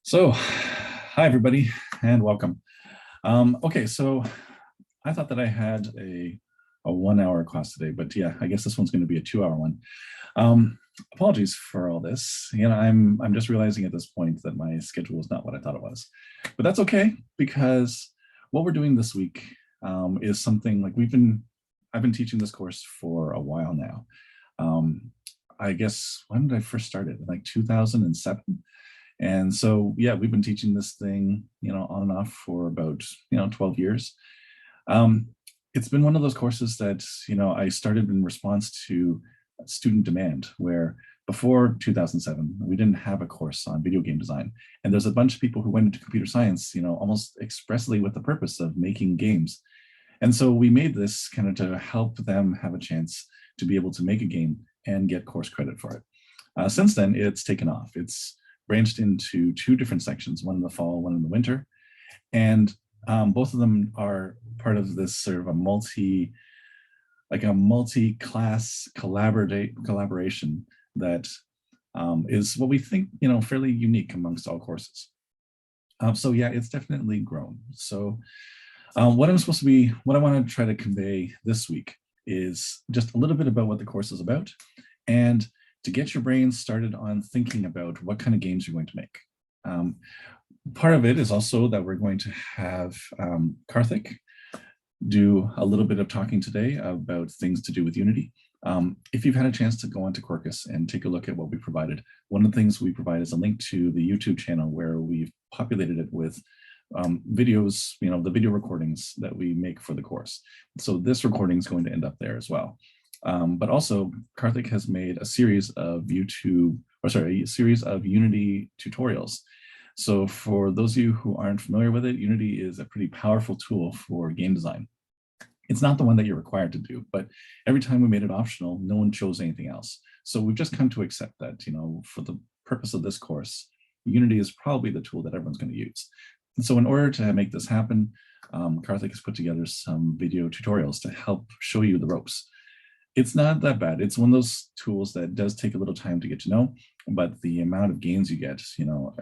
So, hi everybody, and welcome. Okay, so I thought that I had a 1 hour class today, but yeah, I guess this one's going to be a 2 hour one. Apologies for all this. I'm just realizing at this point that my schedule is not what I thought it was, but that's okay because what we're doing this week is something like I've been teaching this course for a while now. I guess when did I first start it? Like 2007. And so, yeah, we've been teaching this thing, on and off for about, 12 years. It's been one of those courses that, I started in response to student demand, where before 2007, we didn't have a course on video game design. And there's a bunch of people who went into computer science, almost expressly with the purpose of making games. And so we made this kind of to help them have a chance to be able to make a game and get course credit for it. Since then, it's taken off. It's branched into two different sections, one in the fall, one in the winter. And both of them are part of this sort of a multi-class collaboration that is what we think, fairly unique amongst all courses. So yeah, it's definitely grown. So what I want to try to convey this week is just a little bit about what the course is about, and to get your brain started on thinking about what kind of games you're going to make. Part of it is also that we're going to have Karthik do a little bit of talking today about things to do with Unity. If you've had a chance to go onto Quarkus and take a look at what we provided, one of the things we provide is a link to the YouTube channel where we've populated it with videos, the video recordings that we make for the course. So this recording is going to end up there as well. But also, Karthik has made a series of Unity tutorials. So for those of you who aren't familiar with it, Unity is a pretty powerful tool for game design. It's not the one that you're required to do, but every time we made it optional, no one chose anything else. So we've just come to accept that, for the purpose of this course, Unity is probably the tool that everyone's going to use. And so in order to make this happen, Karthik has put together some video tutorials to help show you the ropes. It's not that bad. It's one of those tools that does take a little time to get to know, but the amount of gains you get,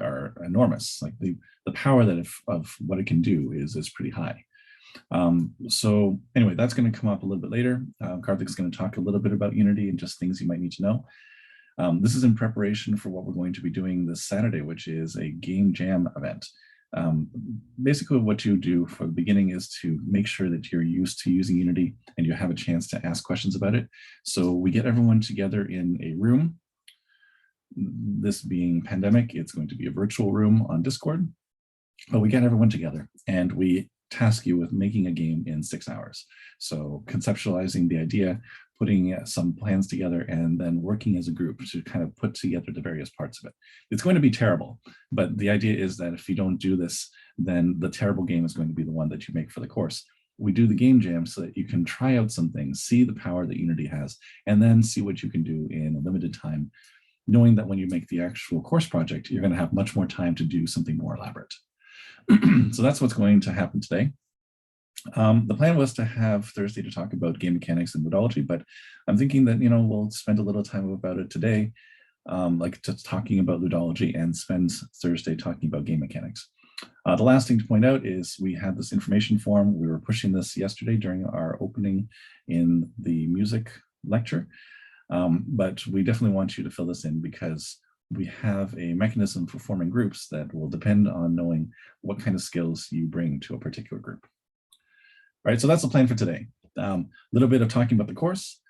are enormous. Like the power of what it can do is pretty high. So anyway, that's going to come up a little bit later. Karthik's going to talk a little bit about Unity and just things you might need to know. This is in preparation for what we're going to be doing this Saturday, which is a game jam event. Basically what you do for the beginning is to make sure that you're used to using Unity and you have a chance to ask questions about it. So we get everyone together in a room. This being pandemic, it's going to be a virtual room on Discord, but we get everyone together and we task you with making a game in 6 hours. So conceptualizing the idea, putting some plans together, and then working as a group to kind of put together the various parts of it. It's going to be terrible, but the idea is that if you don't do this, then the terrible game is going to be the one that you make for the course. We do the game jam so that you can try out some things, see the power that Unity has, and then see what you can do in a limited time, knowing that when you make the actual course project, you're going to have much more time to do something more elaborate. So that's what's going to happen today. The plan was to have Thursday to talk about game mechanics and Ludology, but I'm thinking that, we'll spend a little time about it today, like just talking about Ludology, and spend Thursday talking about game mechanics. The last thing to point out is we had this information form. We were pushing this yesterday during our opening in the music lecture, but we definitely want you to fill this in because we have a mechanism for forming groups that will depend on knowing what kind of skills you bring to a particular group. All right, so that's the plan for today. A little bit of talking about the course,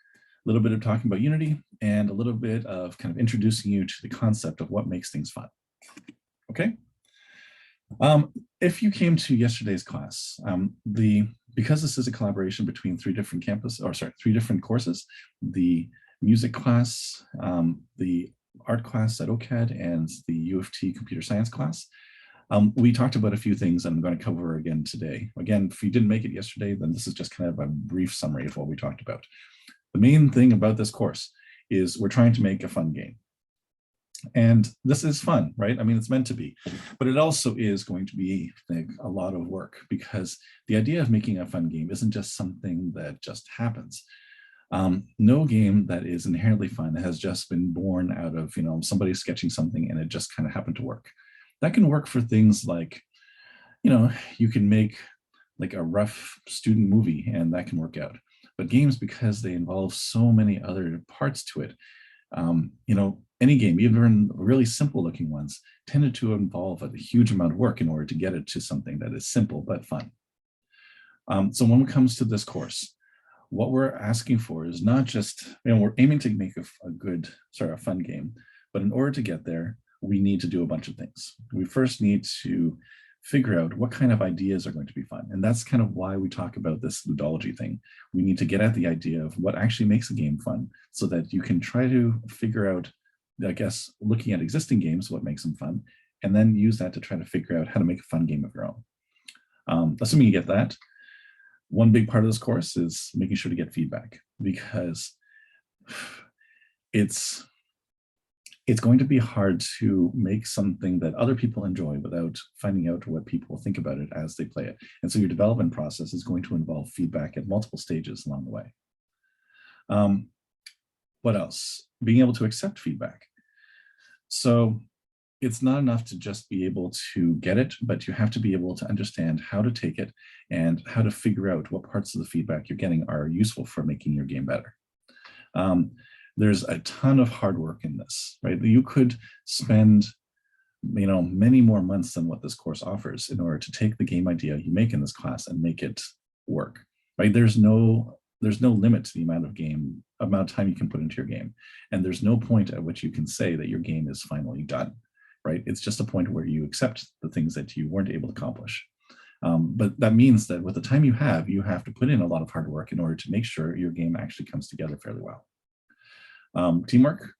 a little bit of talking about Unity, and a little bit of kind of introducing you to the concept of what makes things fun. Okay. If you came to yesterday's class, because this is a collaboration between three different courses, the music class, the art class at OCAD, and the U of T computer science class, we talked about a few things I'm going to cover again today. Again, if you didn't make it yesterday, then this is just kind of a brief summary of what we talked about. The main thing about this course is we're trying to make a fun game. And this is fun, right? I mean, it's meant to be, but it also is going to be a lot of work, because the idea of making a fun game isn't just something that just happens. No game that is inherently fun has just been born out of, somebody sketching something and it just kind of happened to work. That can work for things like, you know, you can make like a rough student movie and that can work out. But games, because they involve so many other parts to it, you know, any game, even really simple looking ones, tended to involve a huge amount of work in order to get it to something that is simple but fun. So when it comes to this course, what we're asking for is not just, you know, we're aiming to make a fun game, but in order to get there, we need to do a bunch of things. We first need to figure out what kind of ideas are going to be fun. And that's kind of why we talk about this ludology thing. We need to get at the idea of what actually makes a game fun so that you can try to figure out, I guess, looking at existing games, what makes them fun, and then use that to try to figure out how to make a fun game of your own. Assuming you get that, one big part of this course is making sure to get feedback, because it's going to be hard to make something that other people enjoy without finding out what people think about it as they play it. And so your development process is going to involve feedback at multiple stages along the way. What else? Being able to accept feedback. So it's not enough to just be able to get it, but you have to be able to understand how to take it and how to figure out what parts of the feedback you're getting are useful for making your game better. There's a ton of hard work in this, right? You could spend, you know, many more months than what this course offers in order to take the game idea you make in this class and make it work, right? There's no limit to the amount of time you can put into your game. And there's no point at which you can say that your game is finally done, right? It's just a point where you accept the things that you weren't able to accomplish. But that means that with the time you have to put in a lot of hard work in order to make sure your game actually comes together fairly well. Teamwork.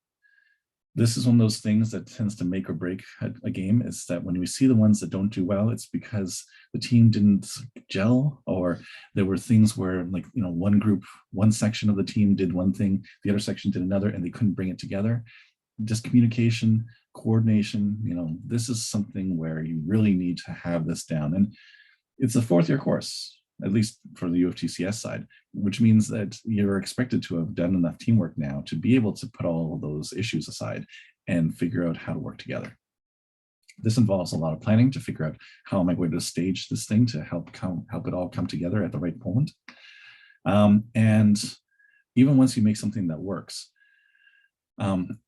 This is one of those things that tends to make or break a game, is that when we see the ones that don't do well, it's because the team didn't gel, or there were things where, like, you know, one section of the team did one thing, the other section did another, and they couldn't bring it together. Just communication, coordination, you know, this is something where you really need to have this down. And it's a fourth year course, at least for the U of TCS side, which means that you're expected to have done enough teamwork now to be able to put all of those issues aside and figure out how to work together. This involves a lot of planning to figure out how am I going to stage this thing to help it all come together at the right moment. And even once you make something that works,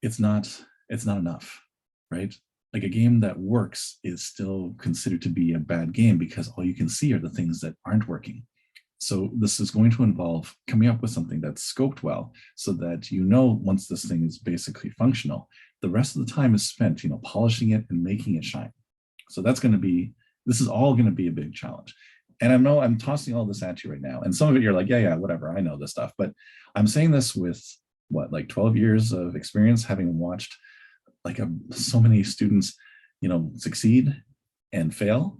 it's not enough, right? Like, a game that works is still considered to be a bad game because all you can see are the things that aren't working. So this is going to involve coming up with something that's scoped well, so that, you know, once this thing is basically functional, the rest of the time is spent, you know, polishing it and making it shine. So this is all going to be a big challenge. And I know I'm tossing all this at you right now, and some of it you're like, yeah, whatever, I know this stuff. But I'm saying this with like 12 years of experience, having watched like so many students, you know, succeed and fail.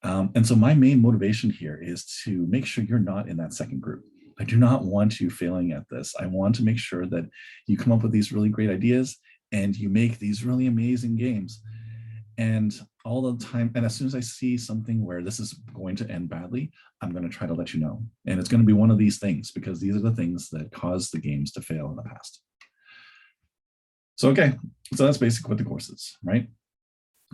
And so my main motivation here is to make sure you're not in that second group. I do not want you failing at this. I want to make sure that you come up with these really great ideas and you make these really amazing games. And all the time, and as soon as I see something where this is going to end badly, I'm going to try to let you know. And it's going to be one of these things, because these are the things that caused the games to fail in the past. So, okay, so that's basically what the course is, right?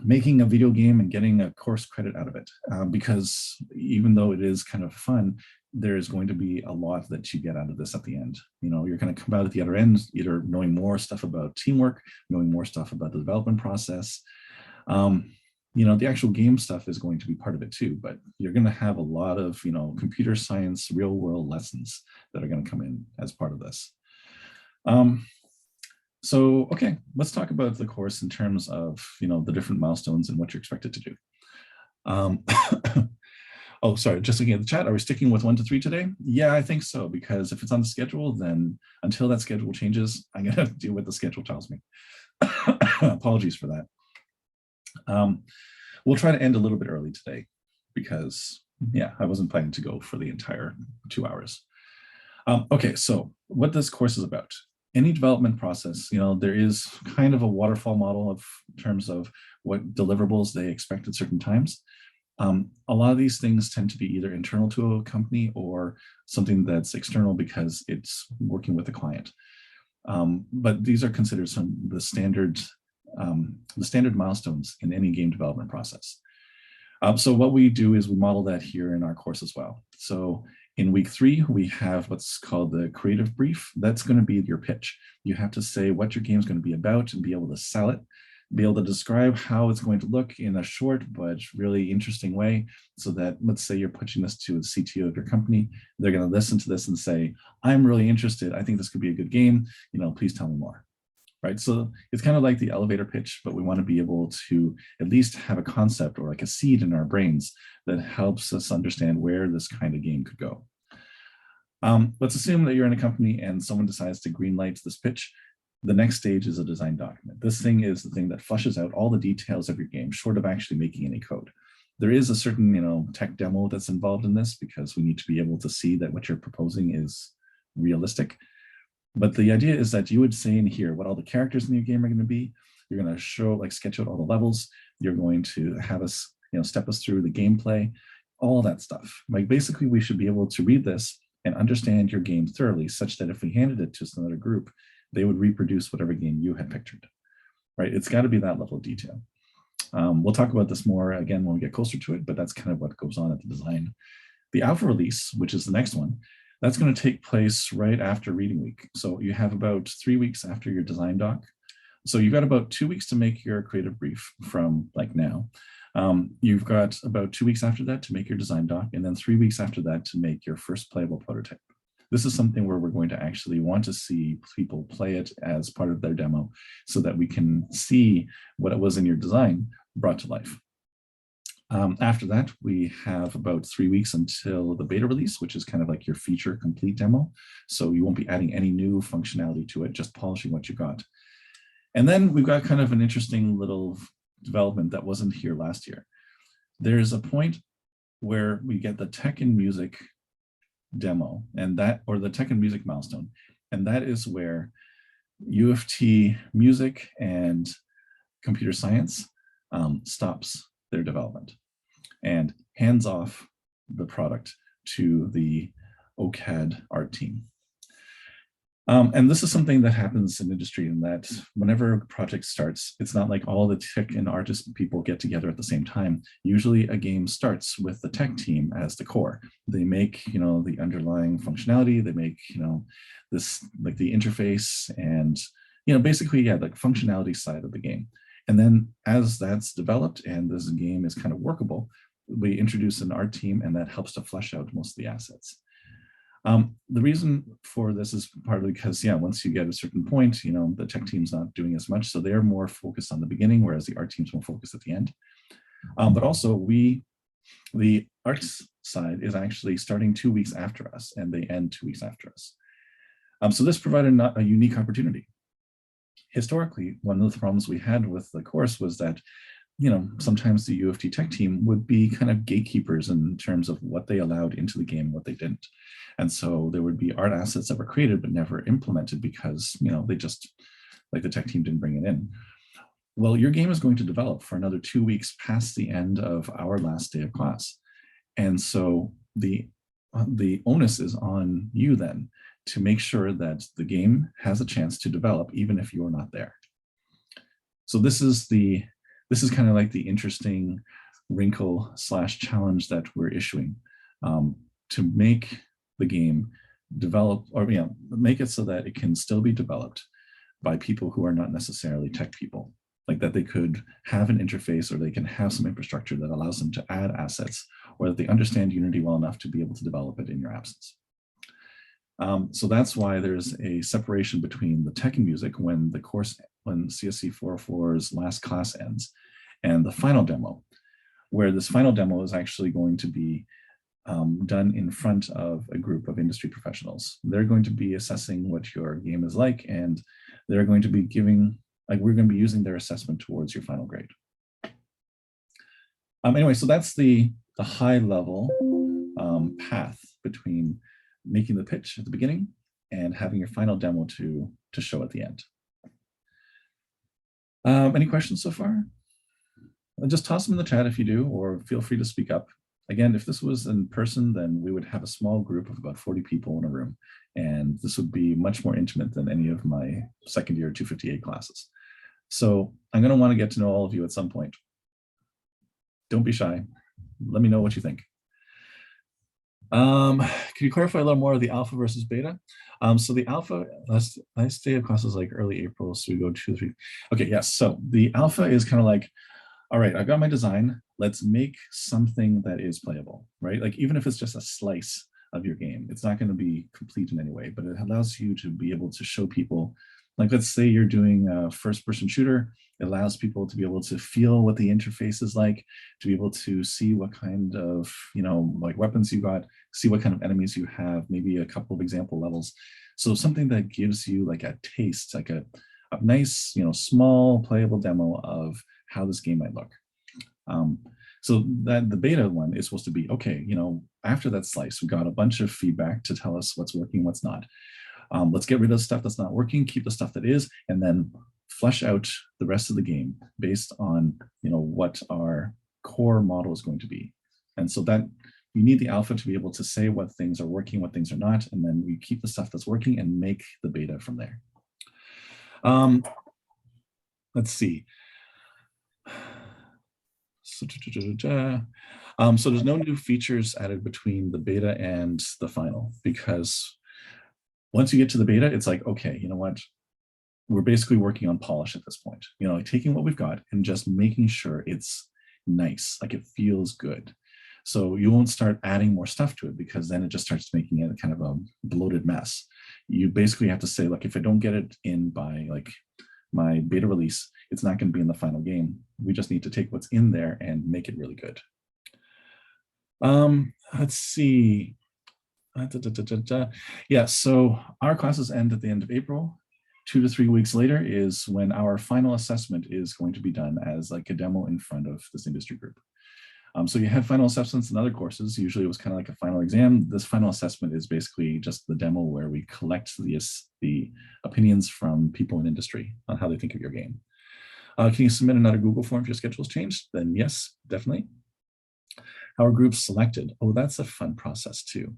Making a video game and getting a course credit out of it, because even though it is kind of fun, there is going to be a lot that you get out of this at the end. You know, you're going to come out at the other end either knowing more stuff about teamwork, knowing more stuff about the development process. You know, the actual game stuff is going to be part of it too, but you're going to have a lot of, you know, computer science, real world lessons that are going to come in as part of this. So, okay, let's talk about the course in terms of, you know, the different milestones and what you're expected to do. Oh, sorry, just looking at the chat, are we sticking with 1 to 3 today? Yeah, I think so, because if it's on the schedule, then until that schedule changes, I'm going to do what the schedule tells me. Apologies for that. We'll try to end a little bit early today because, yeah, I wasn't planning to go for the entire 2 hours. Okay, so what this course is about. Any development process, you know, there is kind of a waterfall model of terms of what deliverables they expect at certain times. A lot of these things tend to be either internal to a company or something that's external because it's working with a client. But these are considered some of the standard the standard milestones in any game development process. So what we do is we model that here in our course as well. So in week 3, we have what's called the creative brief. That's going to be your pitch. You have to say what your game is going to be about and be able to sell it, be able to describe how it's going to look in a short but really interesting way, so that, let's say you're pitching this to the CTO of your company, they're going to listen to this and say, I'm really interested. I think this could be a good game. Please tell me more. Right, so it's kind of like the elevator pitch, but we want to be able to at least have a concept or like a seed in our brains that helps us understand where this kind of game could go. Let's assume that you're in a company and someone decides to greenlight this pitch. The next stage is a design document. This thing is the thing that flushes out all the details of your game, short of actually making any code. There is a certain tech demo that's involved in this, because we need to be able to see that what you're proposing is realistic. But the idea is that you would say in here what all the characters in your game are going to be. You're going to show, sketch out all the levels. You're going to have us, step us through the gameplay, all that stuff. Basically, we should be able to read this and understand your game thoroughly, such that if we handed it to another group, they would reproduce whatever game you had pictured. Right? It's got to be that level of detail. We'll talk about this more again when we get closer to it, but that's kind of what goes on at the design. The alpha release, which is the next one, that's going to take place right after reading week. So you have about 3 weeks after your design doc. So you've got about 2 weeks to make your creative brief from now. You've got about 2 weeks after that to make your design doc, and then 3 weeks after that to make your first playable prototype. This is something where we're going to actually want to see people play it as part of their demo, so that we can see what it was in your design brought to life. After that, we have about 3 weeks until the beta release, which is kind of like your feature complete demo. So you won't be adding any new functionality to it, just polishing what you got. And then we've got kind of an interesting little development that wasn't here last year. There's a point where we get the tech and music demo, or the tech and music milestone. And that is where U of T music and computer science stops their development and hands off the product to the OCAD art team. And this is something that happens in industry, in that whenever a project starts, it's not like all the tech and artist people get together at the same time. Usually a game starts with the tech team as the core. They make, the underlying functionality, they make, this, like the interface and, basically, the functionality side of the game. And then as that's developed and this game is kind of workable, we introduce an art team, and that helps to flesh out most of the assets. The reason for this is partly because, once you get a certain point, the tech team's not doing as much, so they're more focused on the beginning, whereas the art team's more focused at the end. But also, the arts side is actually starting 2 weeks after us, and they end 2 weeks after us. So this provided a unique opportunity. Historically, one of the problems we had with the course was that, sometimes the U of T tech team would be kind of gatekeepers in terms of what they allowed into the game and what they didn't. And so there would be art assets that were created but never implemented because, they just, the tech team didn't bring it in. Well, your game is going to develop for another 2 weeks past the end of our last day of class. And so the onus is on you then to make sure that the game has a chance to develop even if you're not there. So this is kind of like the interesting wrinkle / challenge that we're issuing, to make the game develop, or make it so that it can still be developed by people who are not necessarily tech people, like that they could have an interface, or they can have some infrastructure that allows them to add assets, or that they understand Unity well enough to be able to develop it in your absence. So that's why there's a separation between the tech and music when CSC 404's last class ends, and the final demo, where this final demo is actually going to be done in front of a group of industry professionals. They're going to be assessing what your game is like, and they're going to be we're going to be using their assessment towards your final grade. Anyway, so that's the high level path between making the pitch at the beginning and having your final demo to show at the end. Any questions so far? Just toss them in the chat if you do, or feel free to speak up. Again, if this was in person, then we would have a small group of about 40 people in a room, and this would be much more intimate than any of my second year 258 classes. So I'm going to want to get to know all of you at some point. Don't be shy. Let me know what you think. Can you clarify a little more of the alpha versus beta? So the alpha, last day of class is like early April, so we go 2 3. Okay, yes. So the alpha is kind of like, all right, I've got my design. Let's make something that is playable, right? Like even if it's just a slice of your game, it's not going to be complete in any way, but it allows you to be able to show people, like let's say you're doing a first-person shooter. It allows people to be able to feel what the interface is like, to be able to see what kind of, like weapons you got, see what kind of enemies you have, maybe a couple of example levels. So something that gives you like a taste, like a nice, small playable demo of how this game might look. So that the beta one is supposed to be, okay, after that slice, we got a bunch of feedback to tell us what's working, what's not. Let's get rid of the stuff that's not working, keep the stuff that is, and then flesh out the rest of the game based on, what our core model is going to be. And so that you need the alpha to be able to say what things are working, what things are not, and then we keep the stuff that's working and make the beta from there. Let's see. So there's no new features added between the beta and the final, because once you get to the beta, it's like, okay, you know what? We're basically working on polish at this point, like taking what we've got and just making sure it's nice, like it feels good. So you won't start adding more stuff to it, because then it just starts making it kind of a bloated mess. You basically have to say, look, if I don't get it in by like my beta release, it's not going to be in the final game. We just need to take what's in there and make it really good. Let's see. Yeah, so our classes end at the end of April. 2 to 3 weeks later is when our final assessment is going to be done as like a demo in front of this industry group. So you had final assessments in other courses. Usually it was kind of like a final exam. This final assessment is basically just the demo where we collect the opinions from people in industry on how they think of your game. Can you submit another Google form if your schedule's changed? Then yes, definitely. How are groups selected? Oh, that's a fun process too.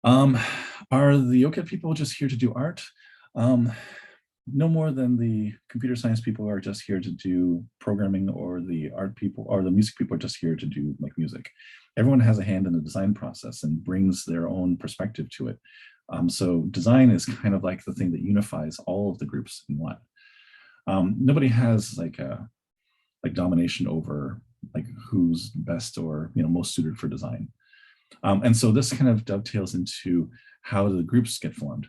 Are the OCAD people just here to do art? No more than the computer science people are just here to do programming, or the art people or the music people are just here to do like music. Everyone has a hand in the design process and brings their own perspective to it. So design is kind of like the thing that unifies all of the groups in one. Nobody has like domination over like who's best or most suited for design. And so this kind of dovetails into how the groups get formed.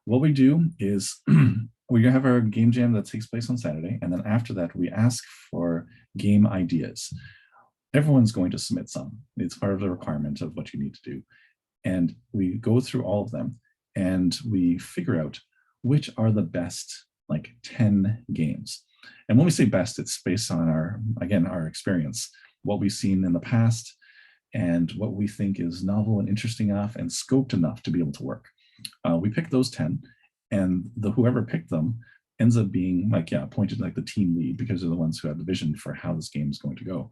What we do is we have our game jam that takes place on Saturday, and then after that, we ask for game ideas. Everyone's going to submit some. It's part of the requirement of what you need to do. And we go through all of them, and we figure out which are the best, like 10 games. And when we say best, it's based on our experience, what we've seen in the past, and what we think is novel and interesting enough and scoped enough to be able to work. We pick those 10, and whoever picked them ends up being appointed like the team lead, because they're the ones who have the vision for how this game is going to go.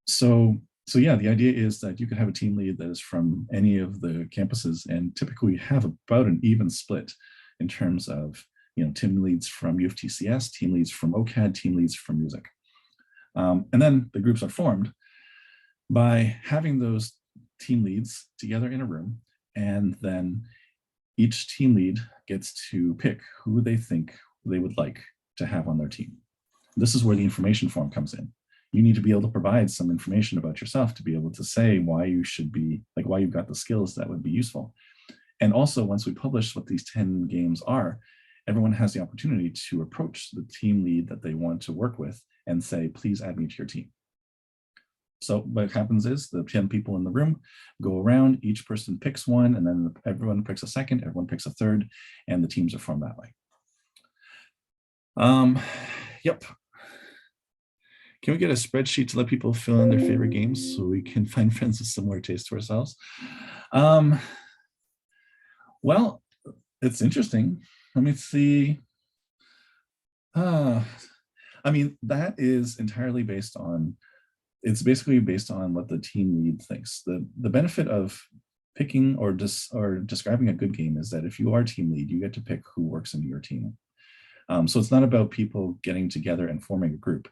So yeah, the idea is that you could have a team lead that is from any of the campuses, and typically we have about an even split in terms of team leads from U of TCS, team leads from OCAD, team leads from music. And then the groups are formed by having those team leads together in a room, and then each team lead gets to pick who they think they would like to have on their team. This is where the information form comes in. You need to be able to provide some information about yourself to be able to say why you should be, like why you've got the skills that would be useful. And also, once we publish what these 10 games are, everyone has the opportunity to approach the team lead that they want to work with and say, please add me to your team. So what happens is the 10 people in the room go around, each person picks one, and then everyone picks a second, everyone picks a third, and the teams are formed that way. Yep. Can we get a spreadsheet to let people fill in their favorite games so we can find friends with similar taste to ourselves? Well, it's interesting. Let me see. I mean, that is entirely based on, it's basically based on what the team lead thinks. The benefit of picking or describing a good game is that if you are team lead, you get to pick who works in your team. So it's not about people getting together and forming a group.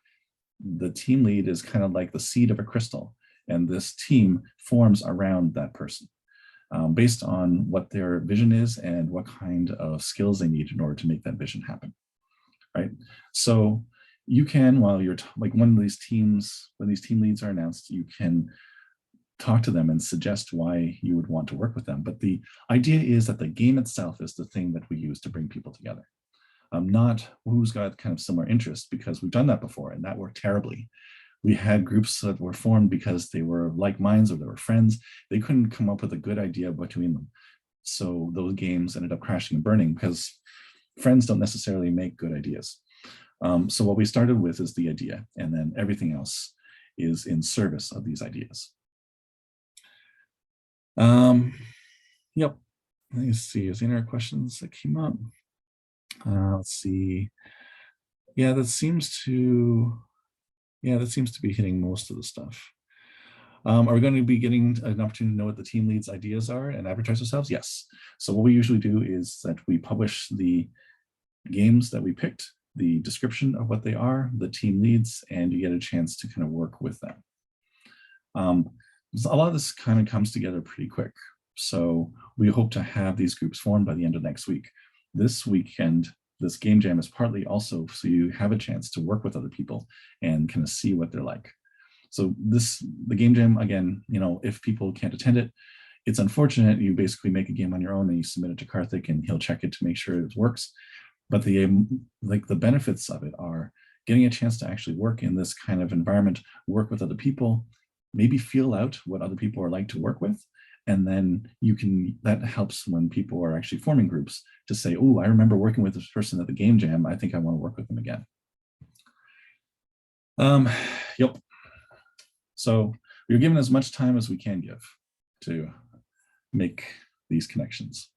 The team lead is kind of like the seed of a crystal, and this team forms around that person based on what their vision is and what kind of skills they need in order to make that vision happen, right? So you can, while you're like when these team leads are announced, you can talk to them and suggest why you would want to work with them. But the idea is that the game itself is the thing that we use to bring people together. Not who's got kind of similar interests, because we've done that before and that worked terribly. We had groups that were formed because they were like minds or they were friends. They couldn't come up with a good idea between them. So those games ended up crashing and burning because friends don't necessarily make good ideas. So what we started with is the idea, and then everything else is in service of these ideas. Yep. Let me see, is there any other questions that came up? Let's see. Yeah, that seems to be hitting most of the stuff. Are we going to be getting an opportunity to know what the team leads' ideas are and advertise ourselves? Yes. So what we usually do is that we publish the games that we picked, the description of what they are, the team leads, and you get a chance to kind of work with them. A lot of this kind of comes together pretty quick. So we hope to have these groups formed by the end of next week. This weekend, this game jam is partly also so you have a chance to work with other people and kind of see what they're like. So the game jam, again, if people can't attend it, it's unfortunate. You basically make a game on your own and you submit it to Karthik and he'll check it to make sure it works. But the benefits of it are getting a chance to actually work in this kind of environment, work with other people, maybe feel out what other people are like to work with. And then that helps when people are actually forming groups to say, oh, I remember working with this person at the game jam. I think I want to work with them again. Yep. So we're given as much time as we can give to make these connections.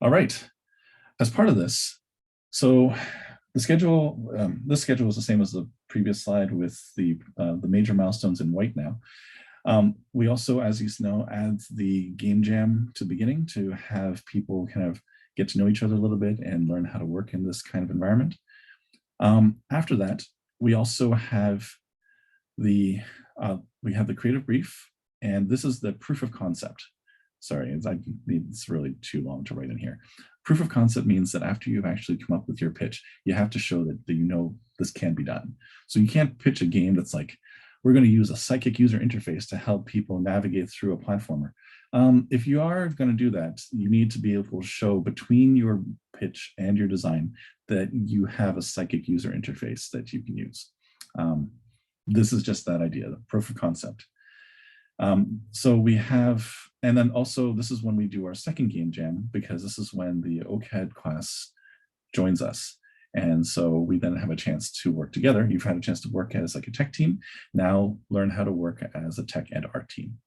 All right. As part of this, so the schedule, this schedule is the same as the previous slide with the major milestones in white now. We also, as you know, add the game jam to the beginning to have people kind of get to know each other a little bit and learn how to work in this kind of environment. After that, we also have the creative brief, and this is the proof of concept. Sorry, it's really too long to write in here. Proof of concept means that after you've actually come up with your pitch, you have to show that you know this can be done. So you can't pitch a game that's like, we're going to use a psychic user interface to help people navigate through a platformer. If you are going to do that, you need to be able to show between your pitch and your design that you have a psychic user interface that you can use. This is just that idea, the proof of concept. So we have, and then also this is when we do our second game jam, because this is when the OCAD class joins us. And so we then have a chance to work together. You've had a chance to work as like a tech team. Now learn how to work as a tech and art team.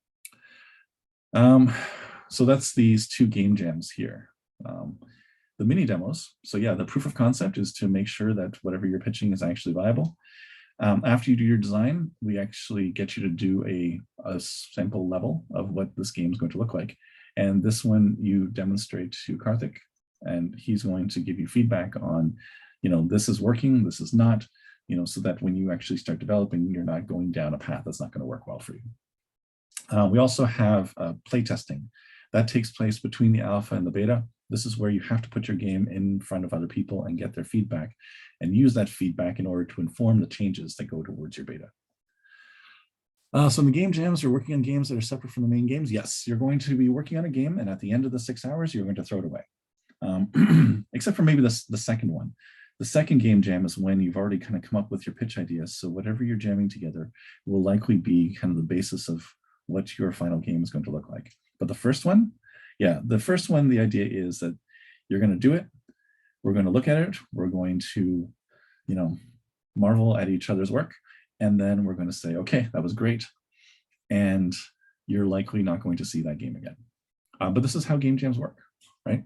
So that's these two game jams here. The mini demos. So yeah, the proof of concept is to make sure that whatever you're pitching is actually viable. After you do your design, we actually get you to do a sample level of what this game is going to look like. And this one you demonstrate to Karthik, and he's going to give you feedback on, this is working, this is not, so that when you actually start developing, you're not going down a path that's not going to work well for you. We also have play testing. That takes place between the alpha and the beta. This is where you have to put your game in front of other people and get their feedback and use that feedback in order to inform the changes that go towards your beta. So in the game jams, you're working on games that are separate from the main games. Yes, you're going to be working on a game, and at the end of the 6 hours, you're going to throw it away. Except for maybe the second one. The second game jam is when you've already kind of come up with your pitch ideas. So whatever you're jamming together will likely be kind of the basis of what your final game is going to look like. But the first one, the idea is that you're going to do it. We're going to look at it. We're going to, marvel at each other's work. And then we're going to say, okay, that was great. And you're likely not going to see that game again. But this is how game jams work, right?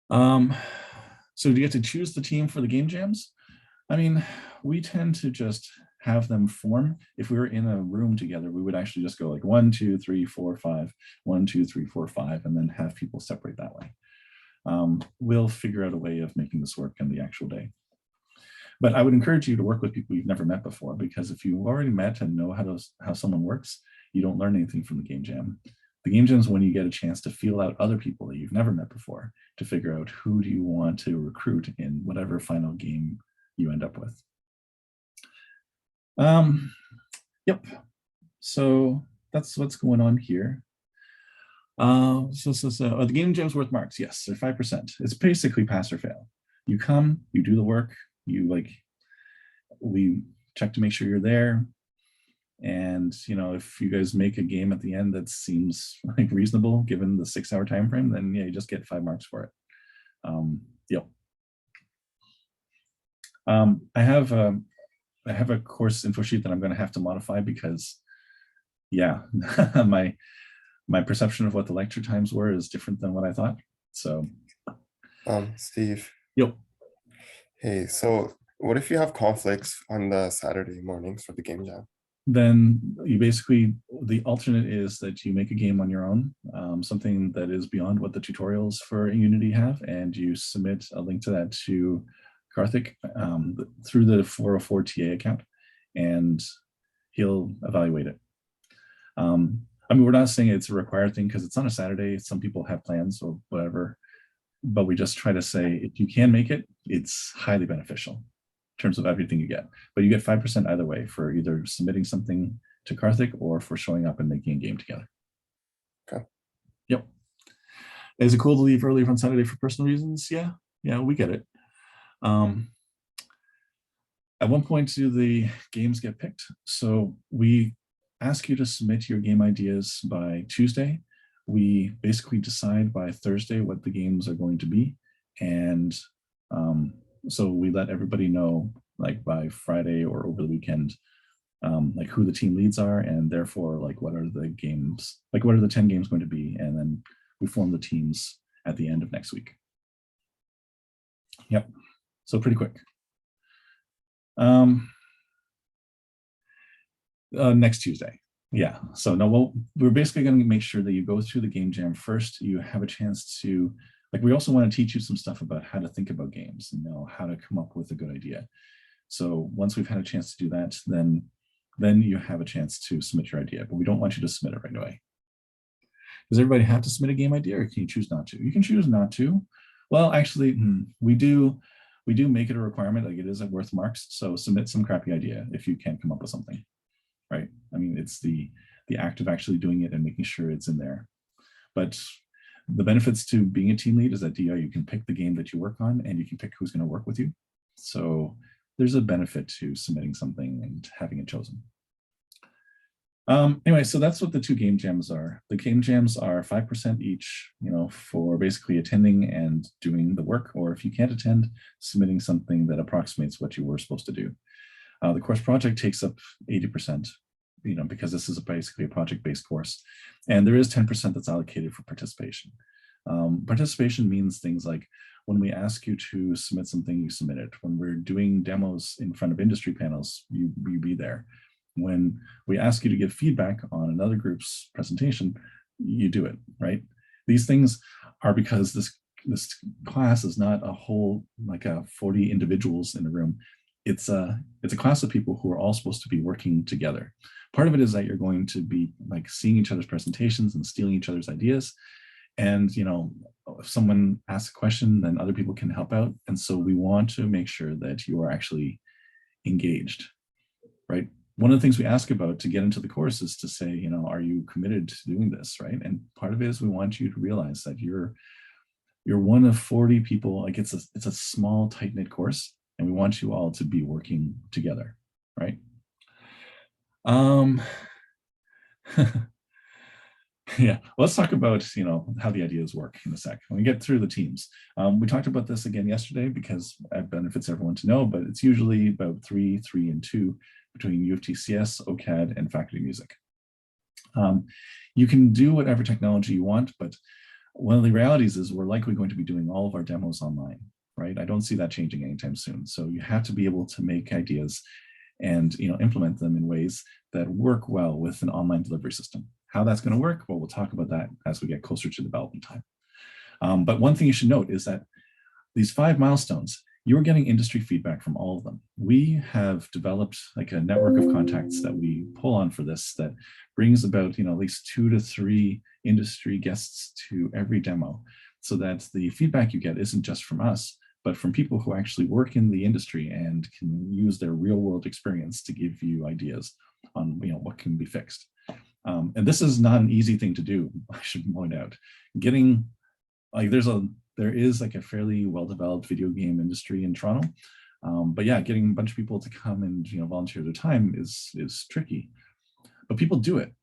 So do you get to choose the team for the game jams? I mean, we tend to just have them form. If we were in a room together, we would actually just go like 1, 2, 3, 4, 5, 1, 2, 3, 4, 5, and then have people separate that way. we'll figure out a way of making this work in the actual day. But I would encourage you to work with people you've never met before, because if you've already met and know how someone works, you don't learn anything from the game jam. The game jam is when you get a chance to feel out other people that you've never met before, to figure out who do you want to recruit in whatever final game you end up with. Yep. So that's what's going on here. The game jam's worth marks. Yes, they're 5%. It's basically pass or fail. You come, you do the work, we check to make sure you're there. And if you guys make a game at the end that seems like reasonable given the 6-hour time frame, then yeah, you just get 5 marks for it. Yep. I have a course info sheet that I'm going to have to modify because, yeah, my perception of what the lecture times were is different than what I thought. So, Steve. Yep. Hey, so what if you have conflicts on the Saturday mornings for the game jam? Then you basically, the alternate is that you make a game on your own, something that is beyond what the tutorials for Unity have, and you submit a link to that to Karthik through the 404 TA account, and he'll evaluate it. I mean, we're not saying it's a required thing because it's on a Saturday. Some people have plans or whatever, but we just try to say if you can make it, it's highly beneficial in terms of everything you get. But you get 5% either way for either submitting something to Karthik or for showing up and making a game together. Okay. Yep. Is it cool to leave early on Saturday for personal reasons? Yeah, we get it. At one point, do the games get picked? So we ask you to submit your game ideas by Tuesday. We basically decide by Thursday what the games are going to be. And so we let everybody know like by Friday or over the weekend, like who the team leads are, and therefore like what are the games, like what are the 10 games going to be, and then we form the teams at the end of next week. Yep, so pretty quick. Next Tuesday. Yeah, so no, we're basically going to make sure that you go through the game jam first. You have a chance to, like, we also want to teach you some stuff about how to think about games, how to come up with a good idea. So once we've had a chance to do that, then you have a chance to submit your idea, but we don't want you to submit it right away. Does everybody have to submit a game idea, or can you choose not to? You can choose not to. Well, actually, we do make it a requirement, like it is worth marks. So submit some crappy idea if you can't come up with something, right? I mean, it's the act of actually doing it and making sure it's in there. But the benefits to being a team lead is that you can pick the game that you work on, and you can pick who's going to work with you. So there's a benefit to submitting something and having it chosen. Anyway, so that's what the 2 game jams are. The game jams are 5% each, for basically attending and doing the work, or if you can't attend, submitting something that approximates what you were supposed to do. The course project takes up 80%, because this is basically a project-based course, and there is 10% that's allocated for participation. Participation means things like when we ask you to submit something, you submit it. When we're doing demos in front of industry panels, you be there. When we ask you to give feedback on another group's presentation, you do it, right? These things are because this class is not a whole, like 40 individuals in a room. It's a class of people who are all supposed to be working together. Part of it is that you're going to be like seeing each other's presentations and stealing each other's ideas. And, if someone asks a question, then other people can help out. And so we want to make sure that you are actually engaged, right? One of the things we ask about to get into the course is to say, are you committed to doing this, right? And part of it is we want you to realize that you're one of 40 people. Like it's a small, tight-knit course, and we want you all to be working together, right? Yeah, let's talk about how the ideas work in a sec. When we get through the teams, we talked about this again yesterday because it benefits everyone to know, but it's usually about 3, 3, and 2 between U of T CS, OCAD, and faculty music. You can do whatever technology you want, but one of the realities is we're likely going to be doing all of our demos online, right? I don't see that changing anytime soon. So you have to be able to make ideas and implement them in ways that work well with an online delivery system. How that's going to work, well, we'll talk about that as we get closer to development time. But one thing you should note is that these 5 milestones, you're getting industry feedback from all of them. We have developed like a network of contacts that we pull on for this that brings about, at least 2 to 3 industry guests to every demo, so that the feedback you get isn't just from us, but from people who actually work in the industry and can use their real world experience to give you ideas on what can be fixed. And this is not an easy thing to do, I should point out. Getting like there is like a fairly well-developed video game industry in Toronto, but yeah, getting a bunch of people to come and volunteer their time is tricky. But people do it,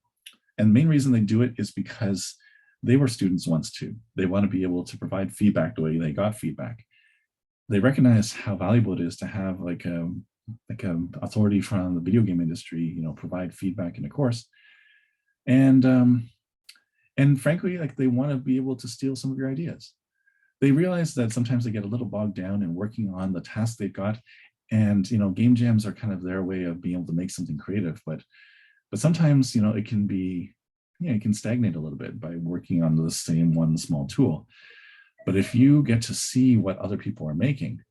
and the main reason they do it is because they were students once too. They want to be able to provide feedback the way they got feedback. They recognize how valuable it is to have like a authority from the video game industry, provide feedback in a course, and frankly, like they want to be able to steal some of your ideas. They realize that sometimes they get a little bogged down in working on the task they've got, and game jams are kind of their way of being able to make something creative. But sometimes it can be, it can stagnate a little bit by working on the same one small tool. But if you get to see what other people are making,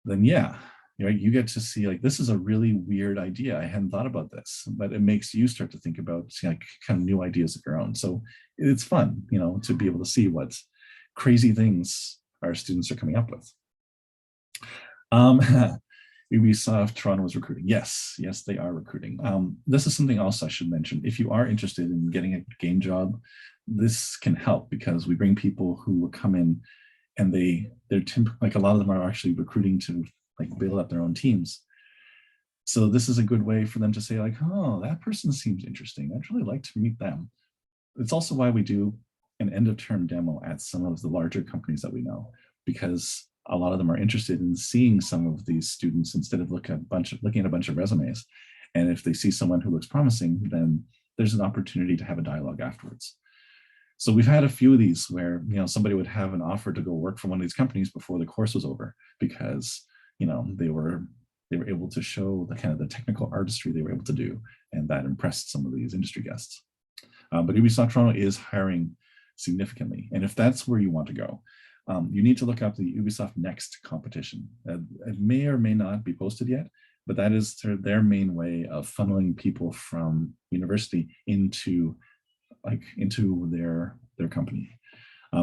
then yeah, you get to see like, this is a really weird idea. I hadn't thought about this, but it makes you start to think about kind of new ideas of your own. So it's fun, to be able to see what crazy things our students are coming up with. Ubisoft Toronto is recruiting. Yes, they are recruiting. This is something else I should mention. If you are interested in getting a game job, this can help because we bring people who will come in and they're like a lot of them are actually recruiting to like build up their own teams. So this is a good way for them to say like, oh, that person seems interesting. I'd really like to meet them. It's also why we do an end of term demo at some of the larger companies that we know, because a lot of them are interested in seeing some of these students instead of looking at a bunch of resumes. And if they see someone who looks promising, then there's an opportunity to have a dialogue afterwards. So we've had a few of these where somebody would have an offer to go work for one of these companies before the course was over, because they were able to show the kind of the technical artistry they were able to do, and that impressed some of these industry guests. But Ubisoft Toronto is hiring significantly, and if that's where you want to go, you need to look up the Ubisoft Next competition. It may or may not be posted yet, but that is their main way of funneling people from university into their company.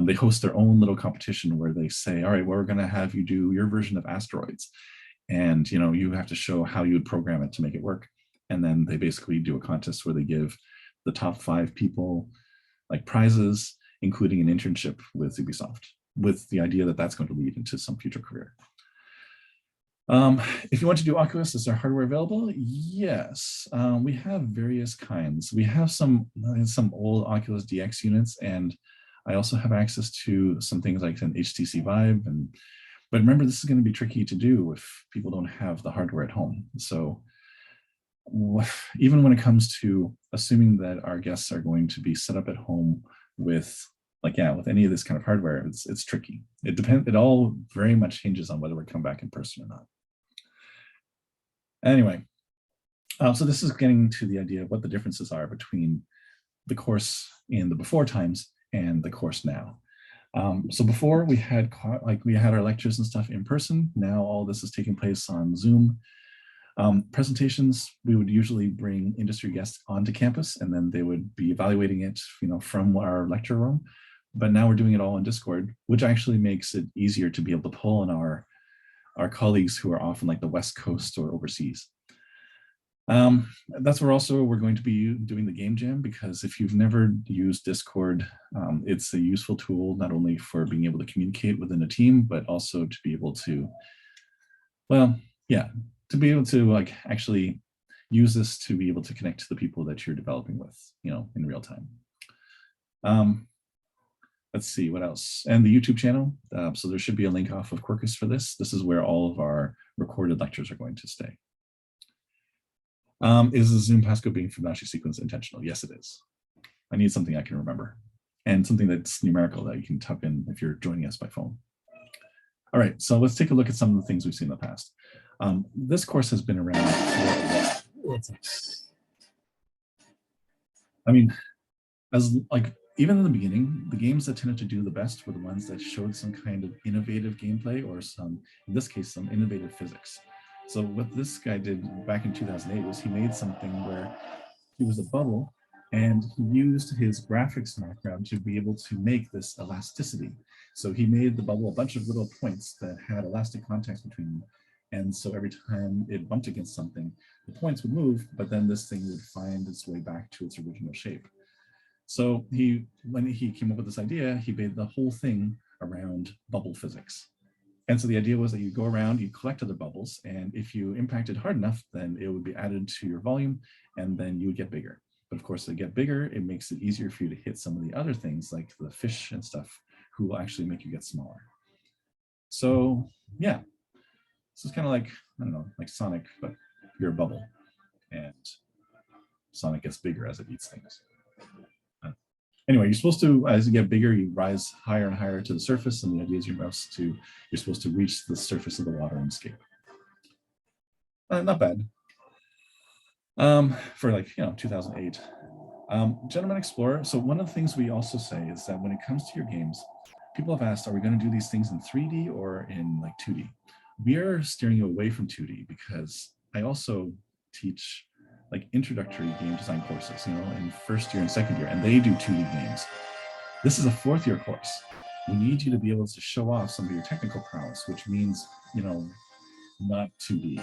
They host their own little competition where they say, all right, well, we're going to have you do your version of asteroids, and you have to show how you would program it to make it work. And then they basically do a contest where they give the top 5 people like prizes, including an internship with Ubisoft, with the idea that that's going to lead into some future career. If you want to do Oculus, is there hardware available? Yes, we have various kinds. We have some old Oculus DX units, and I also have access to some things like an HTC Vive. But remember, this is going to be tricky to do if people don't have the hardware at home. So even when it comes to assuming that our guests are going to be set up at home with any of this kind of hardware, it's tricky. It all very much hinges on whether we come back in person or not. Anyway, so this is getting to the idea of what the differences are between the course in the before times and the course now. So before we had our lectures and stuff in person. Now all this is taking place on Zoom. Presentations, we would usually bring industry guests onto campus, and then they would be evaluating it, from our lecture room. But now we're doing it all in Discord, which actually makes it easier to be able to pull in our colleagues who are often like the West Coast or overseas. That's where also we're going to be doing the game jam, because if you've never used Discord, it's a useful tool not only for being able to communicate within a team, but also to be able to, like actually use this to be able to connect to the people that you're developing with, in real time. Let's see what else. And the YouTube channel. So there should be a link off of Quarkus for this. This is where all of our recorded lectures are going to stay. Is the Zoom passcode being Fibonacci sequence intentional? Yes, it is. I need something I can remember, and something that's numerical that you can type in if you're joining us by phone. All right, so let's take a look at some of the things we've seen in the past. This course has been around for, even in the beginning, the games that tended to do the best were the ones that showed some kind of innovative gameplay or some, in this case, some innovative physics. So what this guy did back in 2008 was he made something where he was a bubble and he used his graphics background to be able to make this elasticity. So he made the bubble a bunch of little points that had elastic contacts between them. And so every time it bumped against something, the points would move, but then this thing would find its way back to its original shape. So when he came up with this idea, he made the whole thing around bubble physics. And so the idea was that you go around, you collect other bubbles, and if you impacted hard enough, then it would be added to your volume, and then you would get bigger. But of course, to get bigger, it makes it easier for you to hit some of the other things like the fish and stuff, who will actually make you get smaller. So yeah, this is kind of like, I don't know, like Sonic, but you're a bubble, and Sonic gets bigger as it eats things. Anyway, you're supposed to, as you get bigger, you rise higher and higher to the surface, and the idea is you're supposed to reach the surface of the water and escape. Not bad. For like, 2008. Gentleman Explorer, so one of the things we also say is that when it comes to your games, people have asked, are we going to do these things in 3D or in like 2D? We are steering you away from 2D because I also teach like introductory game design courses, in first year and second year, and they do 2D games. This is a fourth year course. We need you to be able to show off some of your technical prowess, which means, not 2D.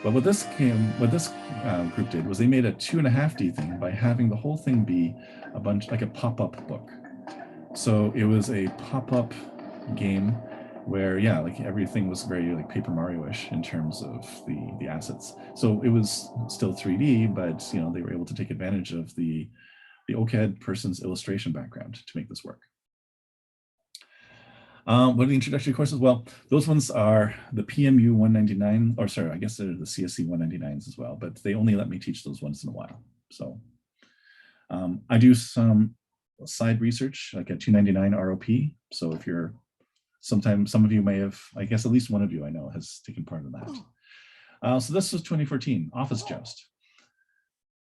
But what this group did was they made a 2.5D thing by having the whole thing be a bunch like a pop-up book. So it was a pop-up game where, like everything was very like Paper Mario-ish in terms of the assets. So it was still 3D, but they were able to take advantage of the OCAD person's illustration background to make this work. What are the introductory courses? Well, those ones are the PMU 199, or sorry, I guess they're the CSC 199s as well, but they only let me teach those once in a while. So I do some side research, like a 299 ROP. So if you're, sometimes some of you may have, I guess at least one of you I know has taken part in that. So this was 2014, Office Joust.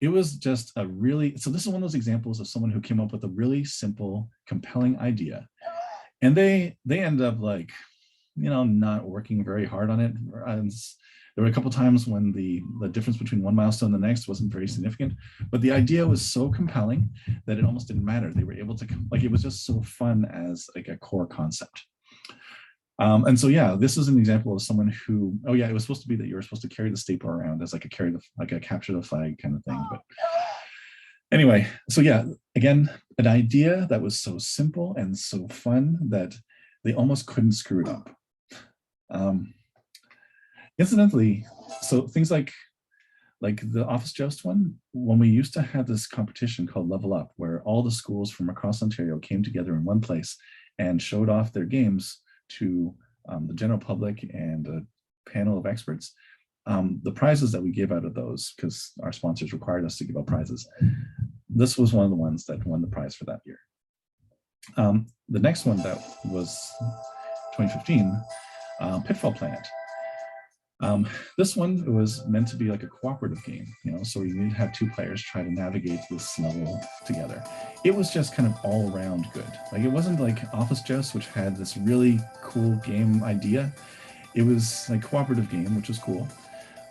It was just so this is one of those examples of someone who came up with a really simple, compelling idea. And they end up like, not working very hard on it. There were a couple times when the difference between one milestone and the next wasn't very significant, but the idea was so compelling that it almost didn't matter. They were able to, like, it was just so fun as like a core concept. And so, this is an example of someone who, it was supposed to be that you were supposed to carry the stapler around as like a capture the flag kind of thing. But anyway, so again, an idea that was so simple and so fun that they almost couldn't screw it up. Incidentally, so things like the Office Joust one, when we used to have this competition called Level Up, where all the schools from across Ontario came together in one place and showed off their games to the general public and a panel of experts. The prizes that we gave out of those, because our sponsors required us to give out prizes, this was one of the ones that won the prize for that year. The next one that was 2015, Pitfall Planet. This one was meant to be like a cooperative game, so you need to have two players try to navigate this level together. It was just kind of all around good. Like, it wasn't like Office Joust, which had this really cool game idea. It was like a cooperative game, which was cool,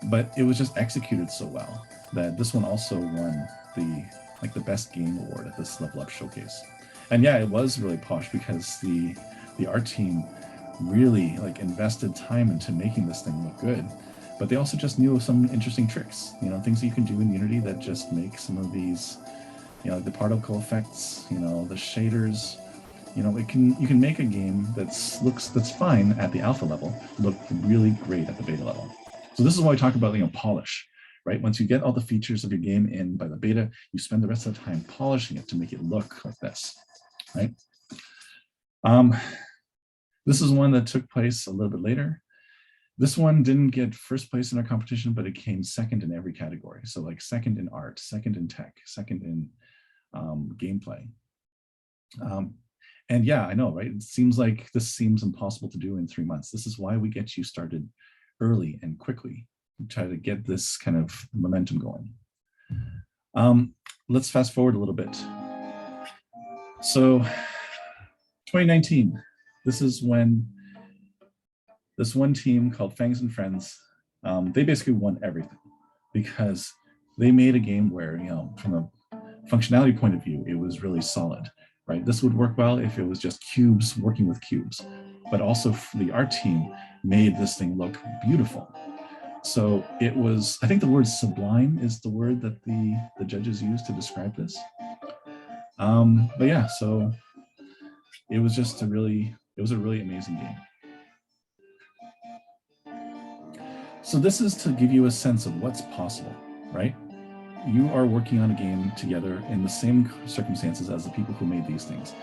but it was just executed so well that this one also won the best game award at this Level Up showcase. And it was really posh because the art team really invested time into making this thing look good, but they also just knew some interesting tricks, things that you can do in Unity that just make some of these, the particle effects, the shaders, you can make a game that's fine at the alpha level, look really great at the beta level. So this is why we talk about, polish, right? Once you get all the features of your game in by the beta, you spend the rest of the time polishing it to make it look like this, right? This is one that took place a little bit later. This one didn't get first place in our competition, but it came second in every category. So like second in art, second in tech, second in gameplay. And I know, right? It seems like this seems impossible to do in 3 months. This is why we get you started early and quickly to try to get this kind of momentum going. Let's fast forward a little bit. So 2019, this is when this one team called Fangs and Friends, they basically won everything because they made a game where, from a functionality point of view, it was really solid, right? This would work well if it was just cubes working with cubes, but also the art team made this thing look beautiful. So it was, I think the word sublime is the word that the judges used to describe this. But yeah, so it was just it was a really amazing game. So this is to give you a sense of what's possible, right? You are working on a game together in the same circumstances as the people who made these things.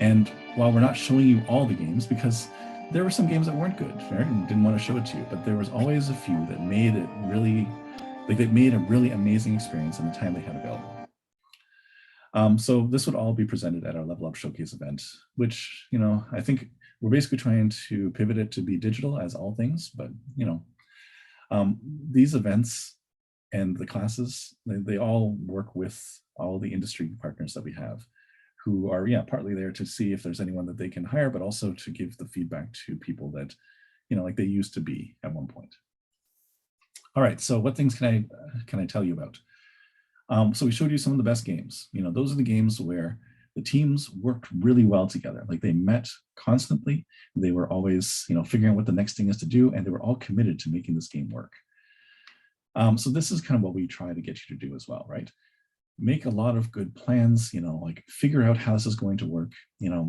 And while we're not showing you all the games, because there were some games that weren't good, right? And didn't want to show it to you, but there was always a few that made it really, like they made a really amazing experience in the time they had available. So this would all be presented at our Level Up Showcase event, which, I think we're basically trying to pivot it to be digital as all things, but, these events and the classes, they all work with all the industry partners that we have who are, partly there to see if there's anyone that they can hire, but also to give the feedback to people that, like they used to be at one point. All right, so what things can I tell you about? So we showed you some of the best games. Those are the games where the teams worked really well together. Like they met constantly. They were always, figuring out what the next thing is to do, and they were all committed to making this game work. So this is kind of what we try to get you to do as well, right? Make a lot of good plans, like figure out how this is going to work,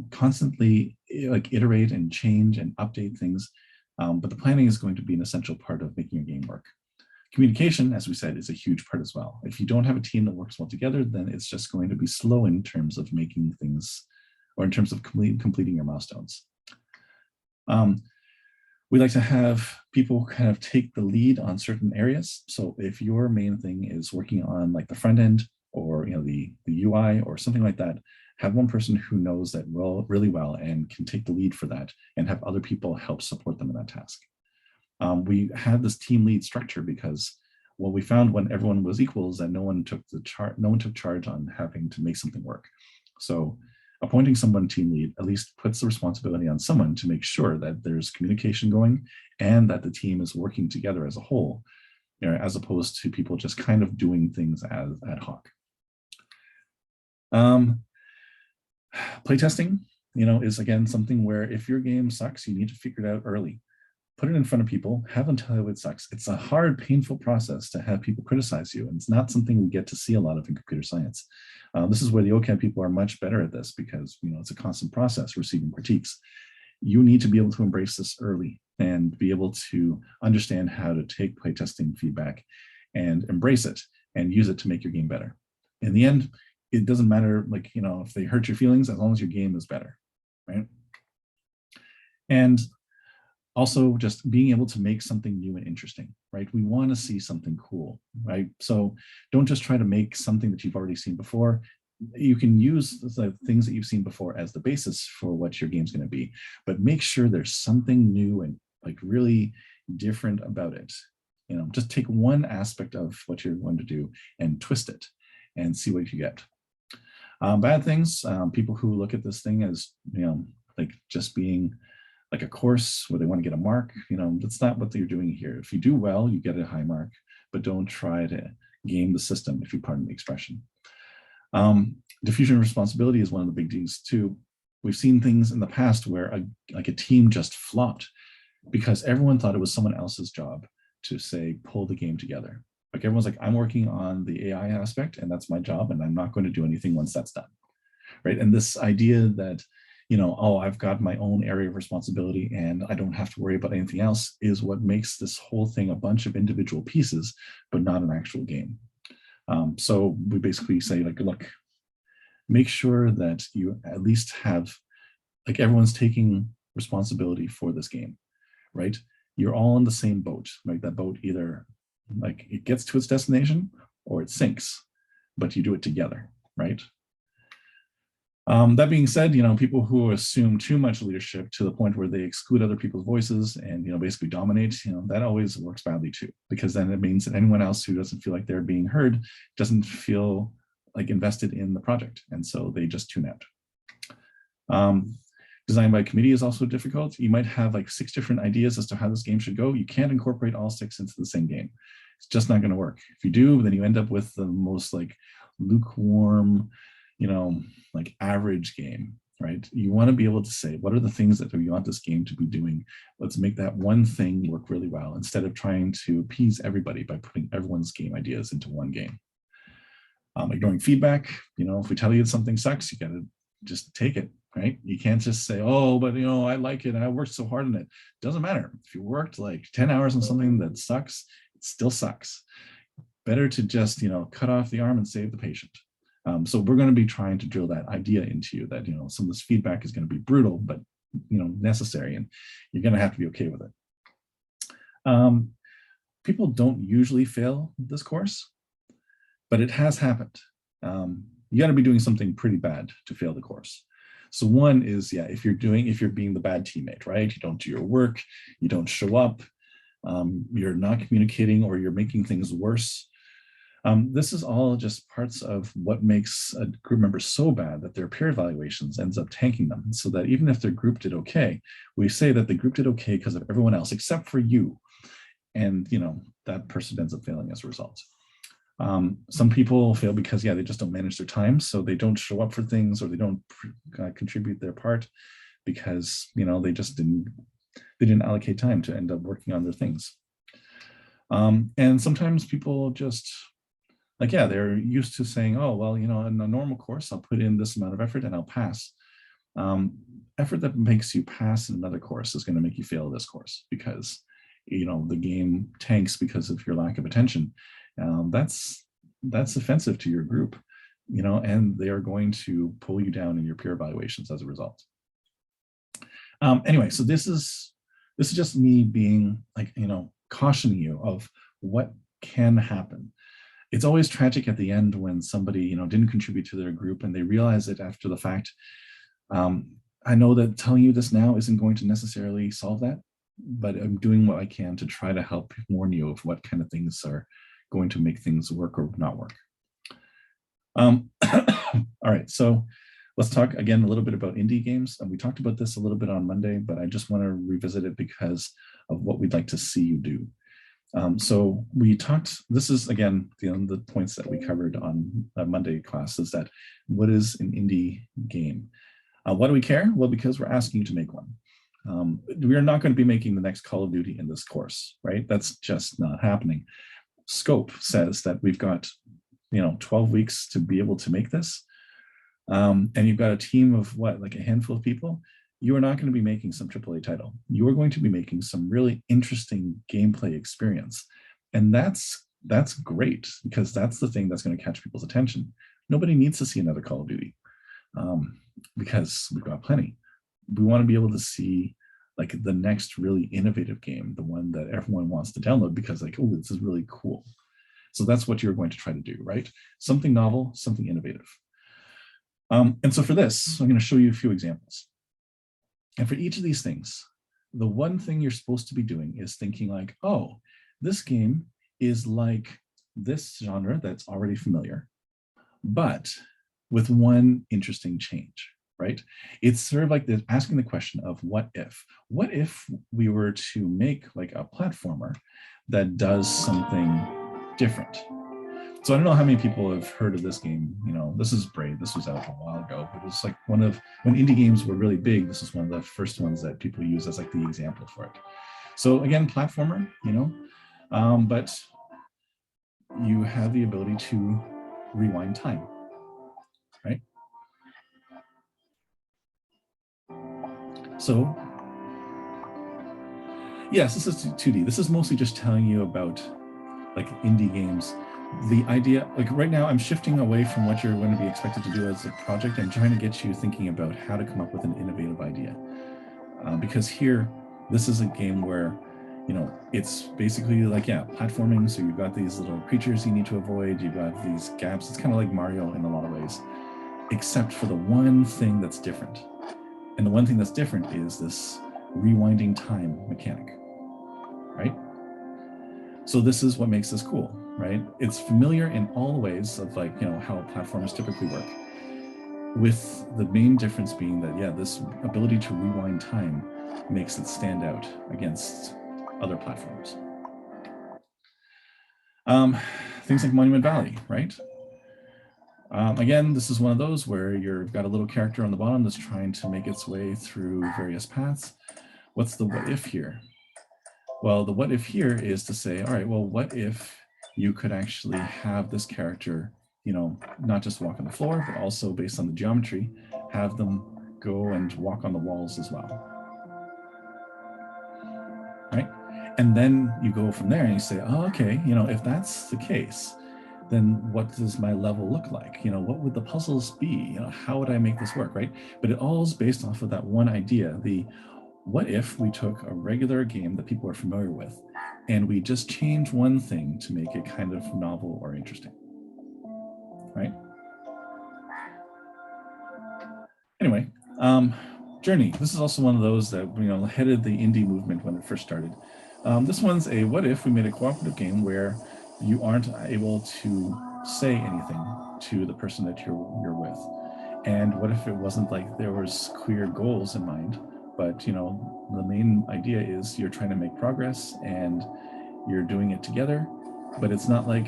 constantly like iterate and change and update things. But the planning is going to be an essential part of making your game work. Communication, as we said, is a huge part as well. If you don't have a team that works well together, then it's just going to be slow in terms of making things, or in terms of completing your milestones. We like to have people kind of take the lead on certain areas. So if your main thing is working on like the front end or the UI or something like that, have one person who knows that really well and can take the lead for that, and have other people help support them in that task. We had this team lead structure because what we found when everyone was equal is that no one took charge on having to make something work. So appointing someone team lead at least puts the responsibility on someone to make sure that there's communication going and that the team is working together as a whole, as opposed to people just kind of doing things as ad hoc. Playtesting, is again something where if your game sucks, you need to figure it out early. Put it in front of people, have them tell you it sucks. It's a hard, painful process to have people criticize you, and it's not something we get to see a lot of in computer science. This is where the OCAD people are much better at this because it's a constant process receiving critiques. You need to be able to embrace this early and be able to understand how to take playtesting feedback and embrace it and use it to make your game better. In the end, it doesn't matter, if they hurt your feelings, as long as your game is better, right? And also just being able to make something new and interesting, right? We want to see something cool, right? So don't just try to make something that you've already seen before. You can use the things that you've seen before as the basis for what your game's going to be, but make sure there's something new and like really different about it. Just take one aspect of what you're going to do and twist it and see what you get. Bad things, people who look at this thing as, like just being like a course where they want to get a mark, that's not what they're doing here. If you do well, you get a high mark, but don't try to game the system, if you pardon the expression. Diffusion responsibility is one of the big Ds too. We've seen things in the past where a team just flopped because everyone thought it was someone else's job to say, pull the game together. Like everyone's like, I'm working on the AI aspect and that's my job and I'm not going to do anything once that's done, right? And this idea that, oh, I've got my own area of responsibility and I don't have to worry about anything else is what makes this whole thing a bunch of individual pieces, but not an actual game. So we basically say like, look, make sure that you at least have, like everyone's taking responsibility for this game, right? You're all in the same boat, right? That boat either like it gets to its destination or it sinks, but you do it together, right? That being said, people who assume too much leadership to the point where they exclude other people's voices and, basically dominate, that always works badly too, because then it means that anyone else who doesn't feel like they're being heard doesn't feel like invested in the project. And so they just tune out. Design by committee is also difficult. You might have like 6 different ideas as to how this game should go. You can't incorporate all 6 into the same game. It's just not going to work. If you do, then you end up with the most like lukewarm, like average game, right? You want to be able to say, what are the things that we want this game to be doing? Let's make that one thing work really well instead of trying to appease everybody by putting everyone's game ideas into one game. Ignoring feedback, if we tell you something sucks, you got to just take it, right? You can't just say, oh, but I like it and I worked so hard on it. Doesn't matter. If you worked like 10 hours on something that sucks, it still sucks. Better to just, cut off the arm and save the patient. So we're going to be trying to drill that idea into you that, some of this feedback is going to be brutal, but, necessary, and you're going to have to be okay with it. People don't usually fail this course, but it has happened. You got to be doing something pretty bad to fail the course. So one is, if you're being the bad teammate, right? You don't do your work, you don't show up, you're not communicating, or you're making things worse. This is all just parts of what makes a group member so bad that their peer evaluations ends up tanking them, so that even if their group did okay, we say that the group did okay because of everyone else except for you. And that person ends up failing as a result. Some people fail because they just don't manage their time, so they don't show up for things, or they don't contribute their part because they just didn't allocate time to end up working on their things. And sometimes people just they're used to saying, oh well, in a normal course I'll put in this amount of effort and I'll pass. Effort that makes you pass in another course is going to make you fail this course because the game tanks because of your lack of attention. That's offensive to your group, and they are going to pull you down in your peer evaluations as a result. Anyway, so this is just me being cautioning you of what can happen. It's always tragic at the end when somebody didn't contribute to their group and they realize it after the fact. I know that telling you this now isn't going to necessarily solve that, but I'm doing what I can to try to help warn you of what kind of things are going to make things work or not work. All right, so let's talk again a little bit about indie games. And we talked about this a little bit on Monday, but I just want to revisit it because of what we'd like to see you do. So we talked, this is again, the points that we covered on Monday class is that what is an indie game? Why do we care? Well, because we're asking you to make one. We are not going to be making the next Call of Duty in this course, right? That's just not happening. Scope says that we've got 12 weeks to be able to make this, and you've got a team of a handful of people. You are not going to be making some AAA title. You are going to be making some really interesting gameplay experience, and that's great because that's the thing that's going to catch people's attention. Nobody needs to see another Call of Duty because we've got plenty. We want to be able to see the next really innovative game, the one that everyone wants to download because oh, this is really cool. So that's what you're going to try to do, right? Something novel, something innovative. And so for this, I'm going to show you a few examples. And for each of these things, the one thing you're supposed to be doing is thinking oh, this game is like this genre that's already familiar, but with one interesting change, right? It's sort of asking the question of what if we were to make a platformer that does something different. So I don't know how many people have heard of this game. This is Braid. This was out a while ago, but it was when indie games were really big, this is one of the first ones that people use as the example for it. So again, platformer, but you have the ability to rewind time, right? So yes, this is 2D. This is mostly just telling you about indie games. The idea, right now, I'm shifting away from what you're going to be expected to do as a project. I'm trying to get you thinking about how to come up with an innovative idea. Because here, this is a game where, it's basically platforming. So you've got these little creatures you need to avoid. You've got these gaps. It's kind of like Mario in a lot of ways, except for the one thing that's different. And the one thing that's different is this rewinding time mechanic, right? So this is what makes this cool, right? It's familiar in all ways of how platformers typically work. with the main difference being that, yeah, this ability to rewind time makes it stand out against other platforms. Things like Monument Valley, right? Again, this is one of those where you've got a little character on the bottom that's trying to make its way through various paths. What's the what if here? Well, the what if here is to say, all right, well, what if you could actually have this character, not just walk on the floor, but also based on the geometry, have them go and walk on the walls as well, right? And then you go from there and you say, oh, okay, if that's the case, then what does my level look like? What would the puzzles be? How would I make this work, right? But it all is based off of that one idea, what if we took a regular game that people are familiar with and we just change one thing to make it kind of novel or interesting, right? Anyway, Journey. This is also one of those that headed the indie movement when it first started. This one's a what if we made a cooperative game where you aren't able to say anything to the person that you're with, and what if it wasn't like there was clear goals in mind, but the main idea is you're trying to make progress and you're doing it together, but it's not like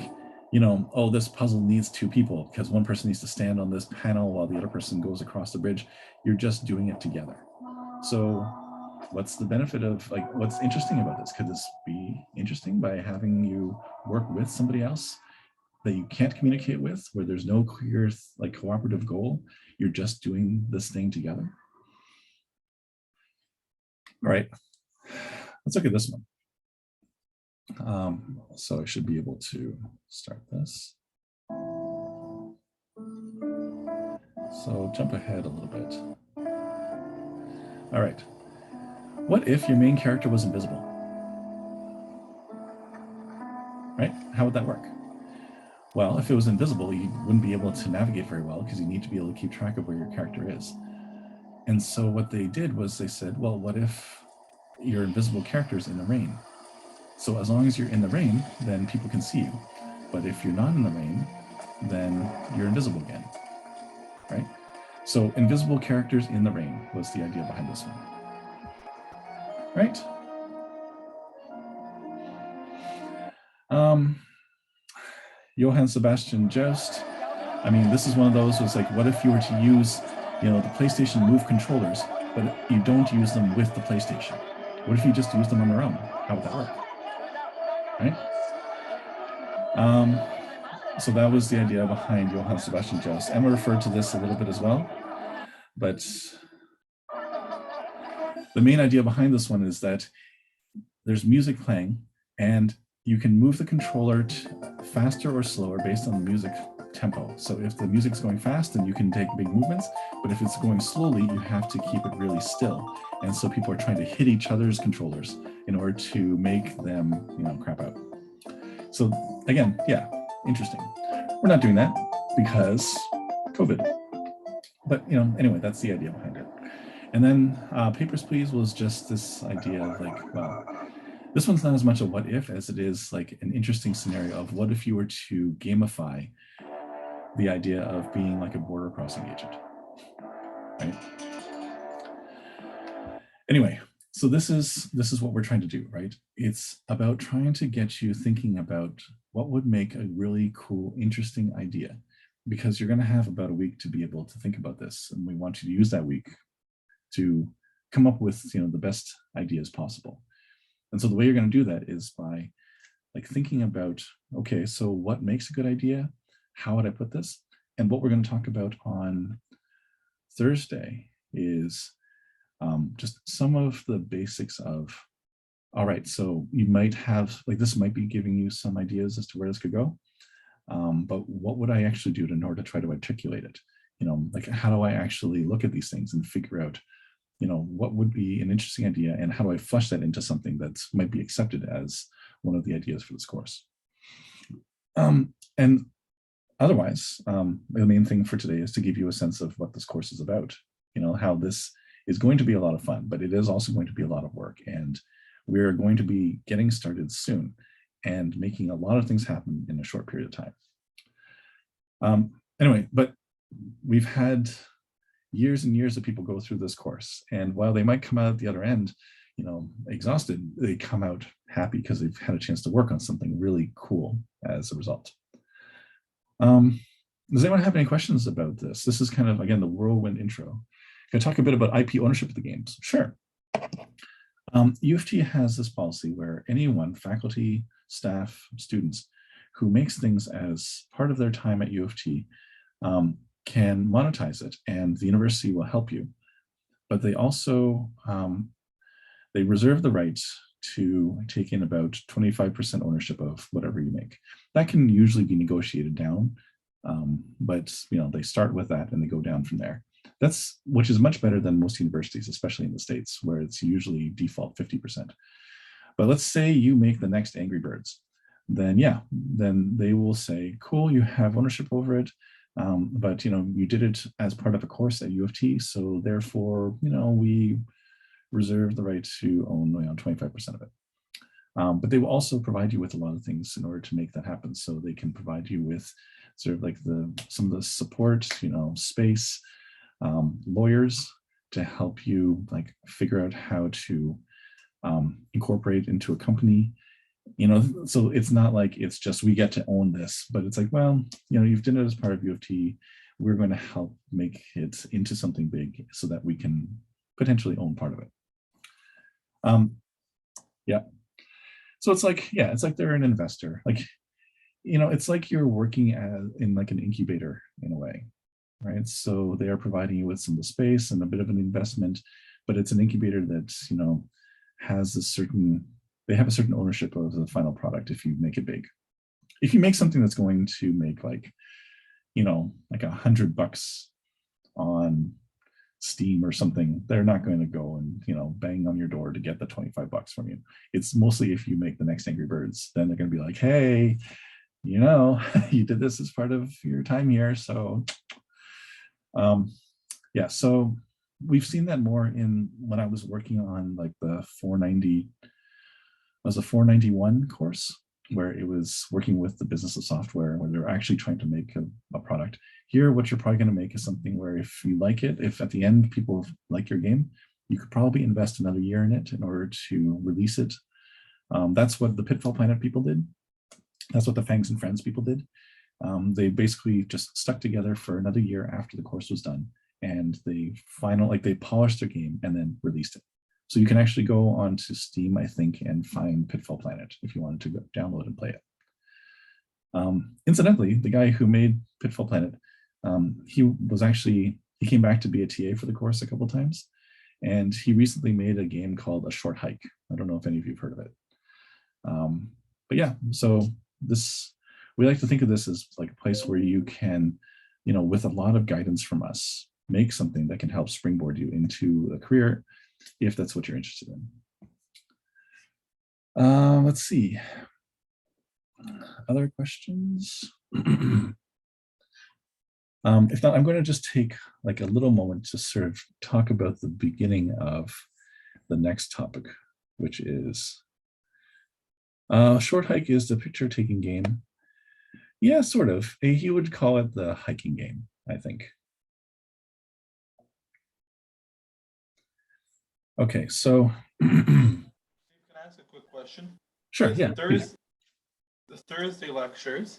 oh, this puzzle needs two people because one person needs to stand on this panel while the other person goes across the bridge. You're just doing it together. So what's the benefit of, what's interesting about this? Could this be interesting by having you work with somebody else that you can't communicate with, where there's no clear cooperative goal? You're just doing this thing together. All right, let's look at this one. So I should be able to start this. So jump ahead a little bit. All right. What if your main character was invisible? Right? How would that work? Well, if it was invisible, you wouldn't be able to navigate very well because you need to be able to keep track of where your character is. And so what they did was they said, well, what if your invisible character is in the rain? So as long as you're in the rain, then people can see you. But if you're not in the rain, then you're invisible again, right? So invisible characters in the rain was the idea behind this one, right? Johann Sebastian Joust. I mean, this is one of those was like, what if you were to use, the PlayStation Move controllers, but you don't use them with the PlayStation? What if you just use them on their own? How would that work? Right? So that was the idea behind Johann Sebastian Joust. Emma referred to this a little bit as well, but the main idea behind this one is that there's music playing and you can move the controller faster or slower based on the music tempo. So if the music's going fast, then you can take big movements, but if it's going slowly, you have to keep it really still. And so people are trying to hit each other's controllers in order to make them, crap out. So again, yeah, interesting. We're not doing that because COVID. But, anyway, that's the idea behind it. And then Papers, Please was just this idea of well, this one's not as much a what if as it is like an interesting scenario of what if you were to gamify the idea of being like a border crossing agent, right? Anyway, so this is what we're trying to do, right? It's about trying to get you thinking about what would make a really cool, interesting idea, because you're going to have about a week to be able to think about this, and we want you to use that week to come up with the best ideas possible. And so the way you're going to do that is by thinking about, okay, so what makes a good idea? How would I put this? And what we're going to talk about on Thursday is just some of the basics of, all right, so you might have, this might be giving you some ideas as to where this could go, but what would I actually do in order to try to articulate it? How do I actually look at these things and figure out, what would be an interesting idea, and how do I flesh that into something that might be accepted as one of the ideas for this course? And otherwise, the main thing for today is to give you a sense of what this course is about, how this is going to be a lot of fun, but it is also going to be a lot of work. And we're going to be getting started soon and making a lot of things happen in a short period of time. Anyway, but we've had years and years of people go through this course. And while they might come out at the other end, exhausted, they come out happy because they've had a chance to work on something really cool as a result. Does anyone have any questions about this? This is kind of, again, the whirlwind intro. Can I talk a bit about IP ownership of the games? Sure. U of T has this policy where anyone, faculty, staff, students, who makes things as part of their time at U of T can monetize it, and the university will help you. But they also, they reserve the right to take in about 25% ownership of whatever you make. That can usually be negotiated down, but they start with that and they go down from there. Which is much better than most universities, especially in the States, where it's usually default 50%. But let's say you make the next Angry Birds, then they will say, cool, you have ownership over it, but you did it as part of a course at U of T, so therefore we reserve the right to own 25% of it. But they will also provide you with a lot of things in order to make that happen. So they can provide you with sort of like some of the support, space, lawyers to help you like figure out how to incorporate into a company. So it's not like it's just we get to own this, but it's like, well, you've done it as part of U of T. We're going to help make it into something big so that we can potentially own part of it. Yeah. So it's like they're an investor. Like, it's like you're working in like an incubator in a way, right? So they are providing you with some of the space and a bit of an investment, but it's an incubator that, they have a certain ownership of the final product if you make it big. If you make something that's going to make like $100 on Steam or something, they're not going to go and bang on your door to get the $25 from you. It's mostly if you make the next Angry Birds, then they're going to be like, hey, you did this as part of your time here. So so we've seen that more in when I was working on like the 491 course, where it was working with the business of software, where they're actually trying to make a product. Here, what you're probably going to make is something where if you like it, if at the end people like your game, you could probably invest another year in it in order to release it. That's what the Pitfall Planet people did. That's what the Fangs and Friends people did. They basically just stuck together for another year after the course was done, and they polished their game and then released it. So you can actually go onto Steam, I think, and find Pitfall Planet if you wanted to go download and play it. Incidentally, the guy who made Pitfall Planet, he came back to be a TA for the course a couple of times, and he recently made a game called A Short Hike. I don't know if any of you have heard of it. But yeah, so we like to think of this as like a place where you can, with a lot of guidance from us, make something that can help springboard you into a career if that's what you're interested in. Let's see. Other questions? If not, I'm going to just take like a little moment to sort of talk about the beginning of the next topic, which is Short Hike is the picture taking game. Yeah, sort of. He would call it the hiking game, I think. Okay, so Can I ask a quick question? Sure, yeah. The Thursday lectures,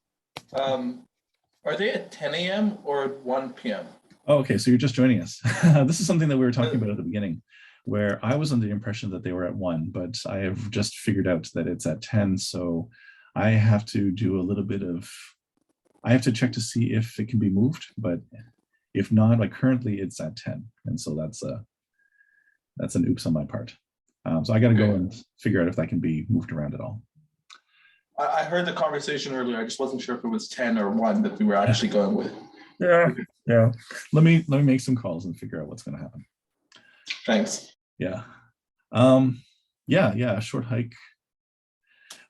are they at 10 a.m. or at 1 p.m.? Oh, okay, so you're just joining us. This is something that we were talking about at the beginning, where I was under the impression that they were at 1, but I have just figured out that it's at 10, so I have to do a little bit of, I have to check to see if it can be moved, but if not, like currently it's at 10, and so that's an oops on my part. So I got to go and figure out if that can be moved around at all. I heard the conversation earlier. I just wasn't sure if it was 10 or 1 that we were actually going with. Yeah. Let me make some calls and figure out what's going to happen. Thanks. Yeah. Yeah. Short Hike.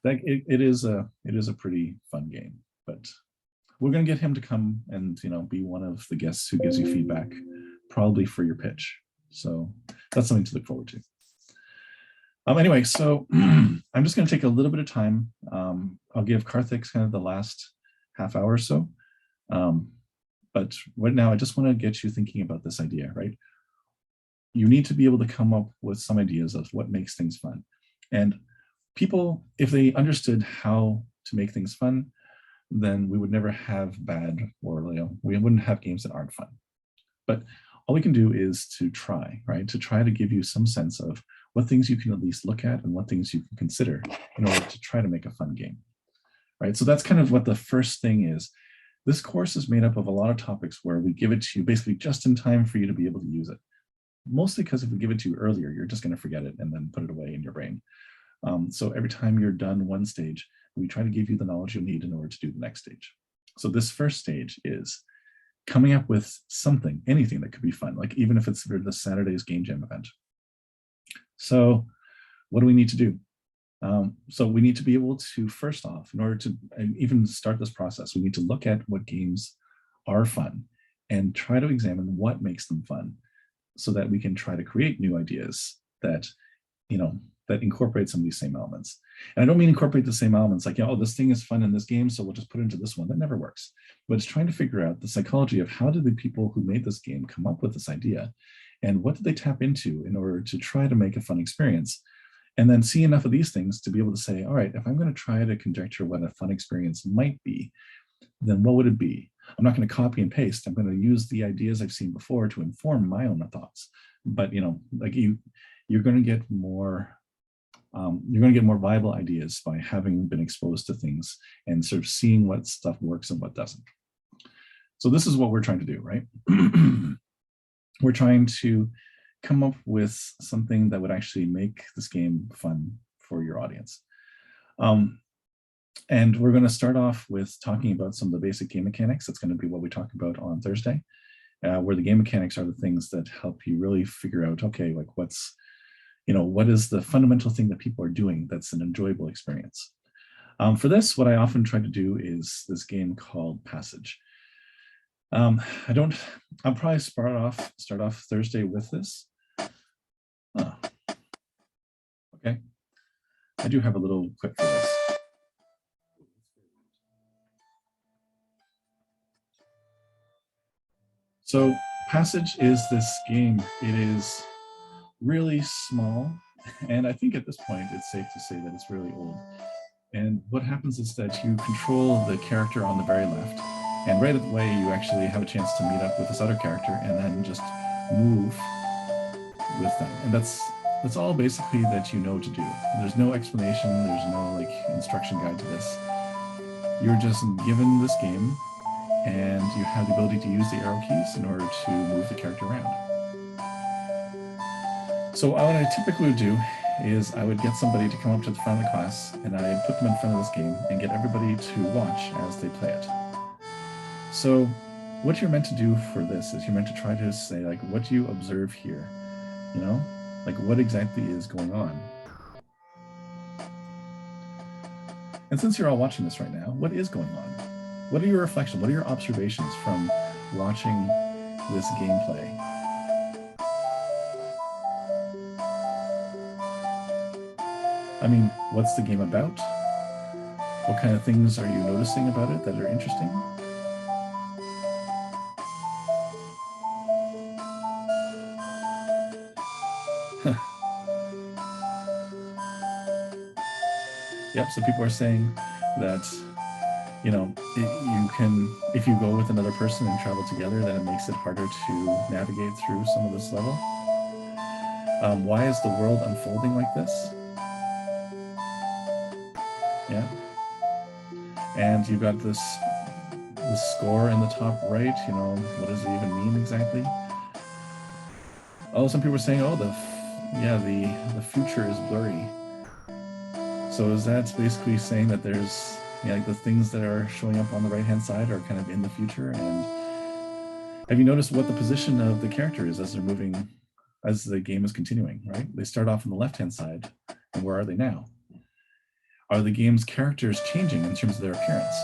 Like it is a pretty fun game, but we're going to get him to come and be one of the guests who gives you feedback, probably for your pitch. So that's something to look forward to. Anyway, so I'm just going to take a little bit of time. I'll give Karthik kind of the last half hour or so. But right now, I just want to get you thinking about this idea, right? You need to be able to come up with some ideas of what makes things fun. And people, if they understood how to make things fun, then we would never have bad, or we wouldn't have games that aren't fun. But all we can do is to try, right? To try to give you some sense of what things you can at least look at and what things you can consider in order to try to make a fun game, right? So that's kind of what the first thing is. This course is made up of a lot of topics where we give it to you basically just in time for you to be able to use it. Mostly because if we give it to you earlier, you're just going to forget it and then put it away in your brain. So every time you're done one stage, we try to give you the knowledge you'll need in order to do the next stage. So this first stage is coming up with something, anything that could be fun, like even if it's for the Saturday's Game Jam event. So what do we need to do? So we need to be able to, first off, in order to even start this process, we need to look at what games are fun and try to examine what makes them fun so that we can try to create new ideas that, that incorporate some of these same elements. And I don't mean incorporate the same elements like, oh, this thing is fun in this game, so we'll just put it into this one. That never works. But it's trying to figure out the psychology of how did the people who made this game come up with this idea, and what did they tap into in order to try to make a fun experience? And then see enough of these things to be able to say, all right, if I'm going to try to conjecture what a fun experience might be, then what would it be? I'm not going to copy and paste. I'm going to use the ideas I've seen before to inform my own thoughts. But like you're going to get more. You're going to get more viable ideas by having been exposed to things and sort of seeing what stuff works and what doesn't. So this is what we're trying to do, right? We're trying to come up with something that would actually make this game fun for your audience. And we're going to start off with talking about some of the basic game mechanics. That's going to be what we talk about on Thursday, where the game mechanics are the things that help you really figure out, okay, like what is the fundamental thing that people are doing that's an enjoyable experience. For this, what I often try to do is this game called Passage. I'll probably start off Thursday with this. Okay, I do have a little clip for this. So Passage is this game. It is really small, and I think at this point it's safe to say that it's really old. And what happens is that you control the character on the very left, and right away you actually have a chance to meet up with this other character and then just move with them. And that's all basically that you know to do. There's no explanation, there's no instruction guide to this. You're just given this game and you have the ability to use the arrow keys in order to move the character around. So what I typically would do is I would get somebody to come up to the front of the class and I'd put them in front of this game and get everybody to watch as they play it. So what you're meant to do for this is you're meant to try to say, what do you observe here? What exactly is going on? And since you're all watching this right now, what is going on? What are your reflections? What are your observations from watching this gameplay? I mean, what's the game about? What kind of things are you noticing about it that are interesting? Yep, so people are saying that, you can, if you go with another person and travel together, then it makes it harder to navigate through some of this level. Why is the world unfolding like this? Yeah. And you've got this score in the top right, what does it even mean exactly? Oh, some people are saying, oh, the future is blurry. So is that basically saying that there's, the things that are showing up on the right-hand side are kind of in the future? And have you noticed what the position of the character is as they're moving, as the game is continuing, right? They start off on the left-hand side, and where are they now? Are the game's characters changing in terms of their appearance?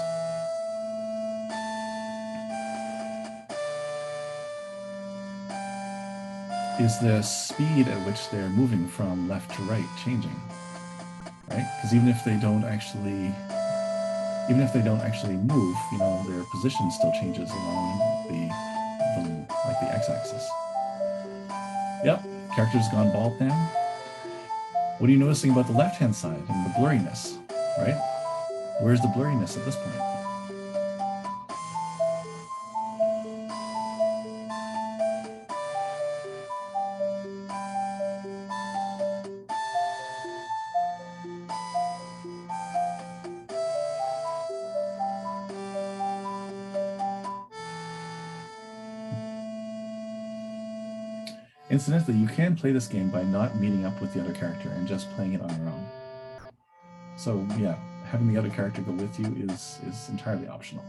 Is the speed at which they're moving from left to right changing? Right? Because even if they don't actually move, their position still changes along the x-axis. Yep, character's gone bald now. What are you noticing about the left-hand side and the blurriness, right? Where's the blurriness at this point? Incidentally, you can play this game by not meeting up with the other character and just playing it on your own. So yeah, having the other character go with you is entirely optional.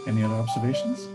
Any other observations?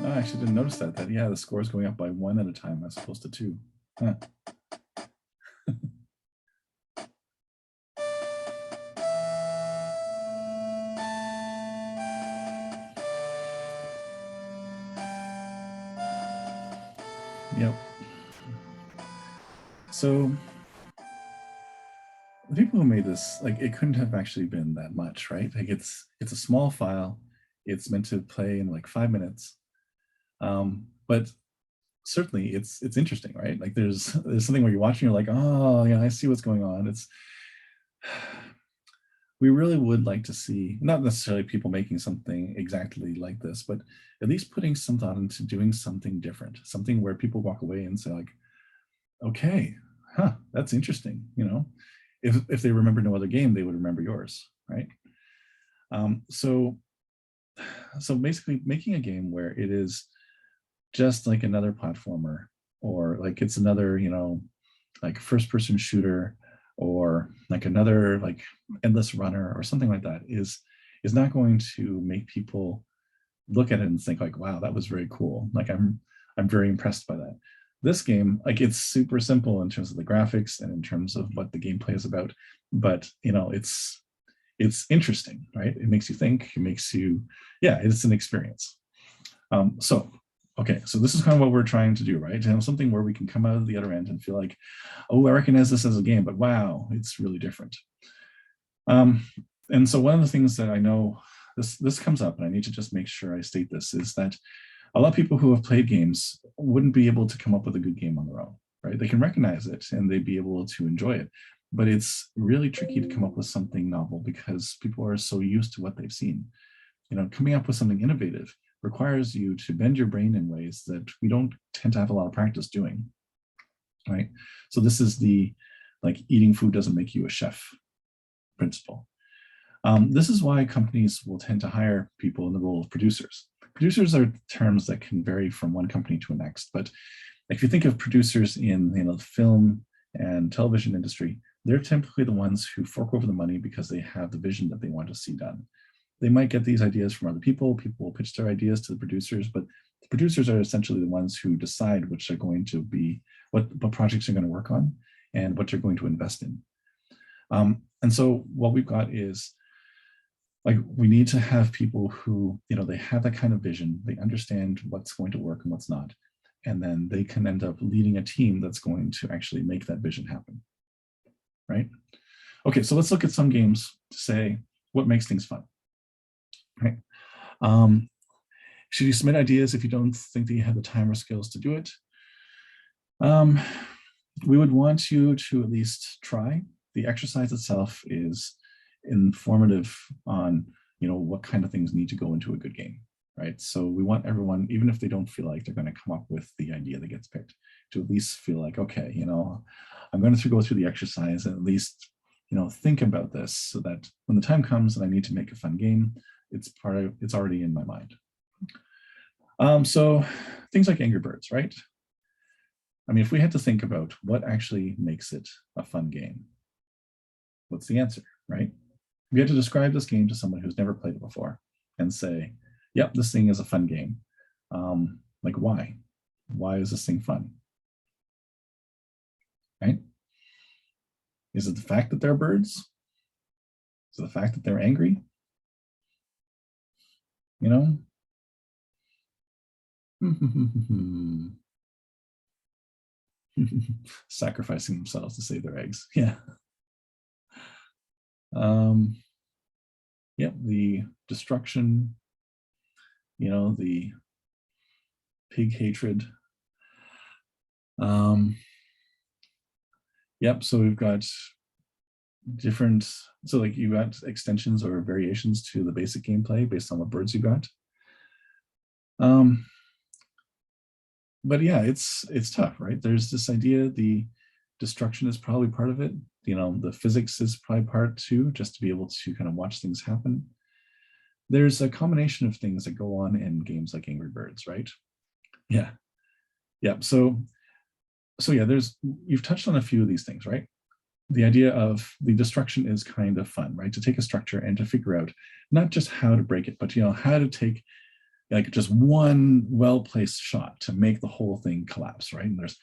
I actually didn't notice that. Yeah, the score is going up by 1 at a time as opposed to 2. Huh. Yep. So the people who made this, like, it couldn't have actually been that much, right? Like, it's a small file. It's meant to play in like 5 minutes. But certainly it's interesting, right? Like there's something where you're watching, you're like, oh yeah, I see what's going on. We really would like to see, not necessarily people making something exactly like this, but at least putting some thought into doing something different, something where people walk away and say like, okay, that's interesting. You know, if they remember no other game, they would remember yours, right? So basically making a game where it is just like another platformer, or like it's another, you know, like first person shooter, or like another like endless runner or something like that is not going to make people look at it and think like, wow, that was very cool. Like I'm very impressed by that. This game, like it's super simple in terms of the graphics and in terms of what the gameplay is about, but you know, it's interesting, right? It makes you think, it makes you, yeah, it's an experience. Okay, so this is kind of what we're trying to do, right? To have something where we can come out of the other end and feel like, oh, I recognize this as a game, but wow, it's really different. And so one of the things that I know, this comes up, and I need to just make sure I state this, is that a lot of people who have played games wouldn't be able to come up with a good game on their own, right? They can recognize it and they'd be able to enjoy it, but it's really tricky to come up with something novel because people are so used to what they've seen. You know, coming up with something innovative requires you to bend your brain in ways that we don't tend to have a lot of practice doing, right? So this is the, like, eating food doesn't make you a chef principle. This is why companies will tend to hire people in the role of producers. Producers are terms that can vary from one company to the next, but if you think of producers in, you know, the film and television industry, they're typically the ones who fork over the money because they have the vision that they want to see done. They might get these ideas from other people. People will pitch their ideas to the producers, but the producers are essentially the ones who decide which are going to be, what projects are going to work on and what you're going to invest in. And so what we've got is, like, we need to have people who, you know, they have that kind of vision. They understand what's going to work and what's not. And then they can end up leading a team that's going to actually make that vision happen, right? Okay, so let's look at some games to say what makes things fun. Right. Should you submit ideas if you don't think that you have the time or skills to do it? We would want you to at least try. The exercise itself is informative on, what kind of things need to go into a good game, right? So we want everyone, even if they don't feel like they're going to come up with the idea that gets picked, to at least feel like, okay, I'm going to go through the exercise and at least, think about this so that when the time comes and I need to make a fun game, it's already in my mind. So things like Angry Birds, right? I mean, if we had to think about what actually makes it a fun game, what's the answer, right? We had to describe this game to someone who's never played it before and say, yep, this thing is a fun game. Like, why? Why is this thing fun? Right? Is it the fact that they're birds? Is it the fact that they're angry? Sacrificing themselves to save their eggs. Yeah. Yep, the destruction, the pig hatred. Yep, so we've got different, so like you got extensions or variations to the basic gameplay based on what birds you got. But yeah, it's tough, right? There's this idea, the destruction is probably part of it. The physics is probably part too, just to be able to kind of watch things happen. There's a combination of things that go on in games like Angry Birds, right? Yeah. Yeah. So yeah, you've touched on a few of these things, right? The idea of the destruction is kind of fun, right? To take a structure and to figure out not just how to break it, but how to take like just one well-placed shot to make the whole thing collapse, right? And there's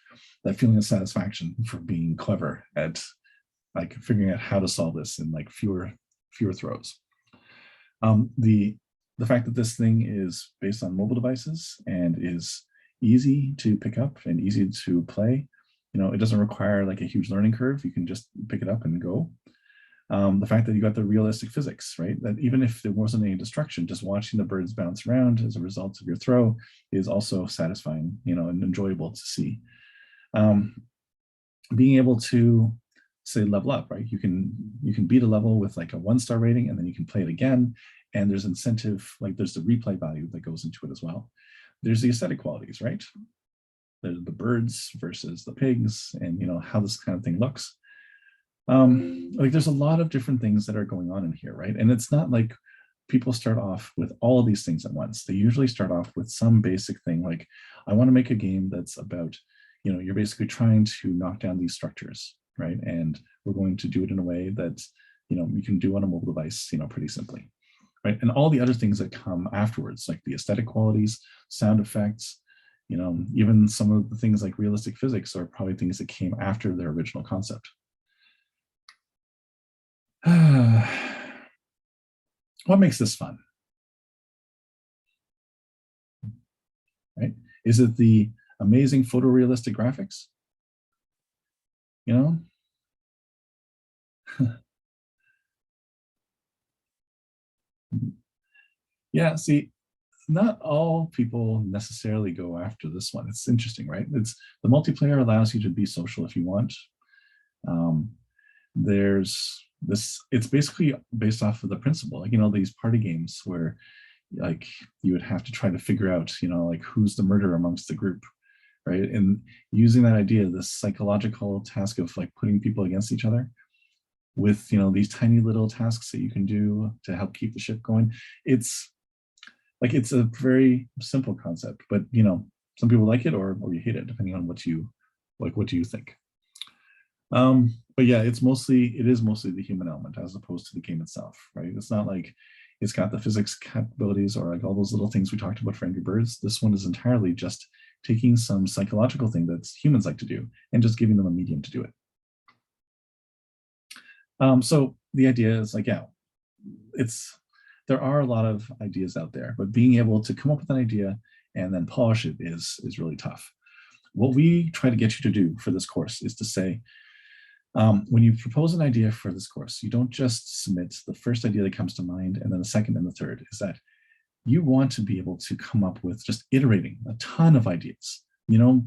that feeling of satisfaction for being clever at like figuring out how to solve this in like fewer throws. The fact that this thing is based on mobile devices and is easy to pick up and easy to play, it doesn't require like a huge learning curve. You can just pick it up and go. The fact that you got the realistic physics, right? That even if there wasn't any destruction, just watching the birds bounce around as a result of your throw is also satisfying, and enjoyable to see. Being able to say level up, right? You can beat a level with like a 1-star rating, and then you can play it again. And there's incentive, like there's the replay value that goes into it as well. There's the aesthetic qualities, right? The birds versus the pigs, and how this kind of thing looks. Like there's a lot of different things that are going on in here, right? And it's not like people start off with all of these things at once. They usually start off with some basic thing, like I want to make a game that's about, you're basically trying to knock down these structures, right? And we're going to do it in a way that, you can do on a mobile device, pretty simply, right? And all the other things that come afterwards, like the aesthetic qualities, sound effects, even some of the things like realistic physics are probably things that came after their original concept. What makes this fun? Right? Is it the amazing photorealistic graphics? Yeah, see, not all people necessarily go after this one. It's interesting, right? It's the multiplayer allows you to be social if you want. There's this, it's basically based off of the principle, like, these party games where like you would have to try to figure out, like who's the murderer amongst the group, right? And using that idea, this psychological task of like putting people against each other with, these tiny little tasks that you can do to help keep the ship going. It's a very simple concept, but some people like it or you hate it, depending on what you like. What do you think? But yeah, it is mostly the human element as opposed to the game itself, right? It's not like it's got the physics capabilities or like all those little things we talked about for Angry Birds. This one is entirely just taking some psychological thing that humans like to do and just giving them a medium to do it. So the idea is like, yeah, there are a lot of ideas out there, but being able to come up with an idea and then polish it is really tough. What we try to get you to do for this course is to say, when you propose an idea for this course, you don't just submit the first idea that comes to mind and then the second and the third. Is that you want to be able to come up with just iterating a ton of ideas,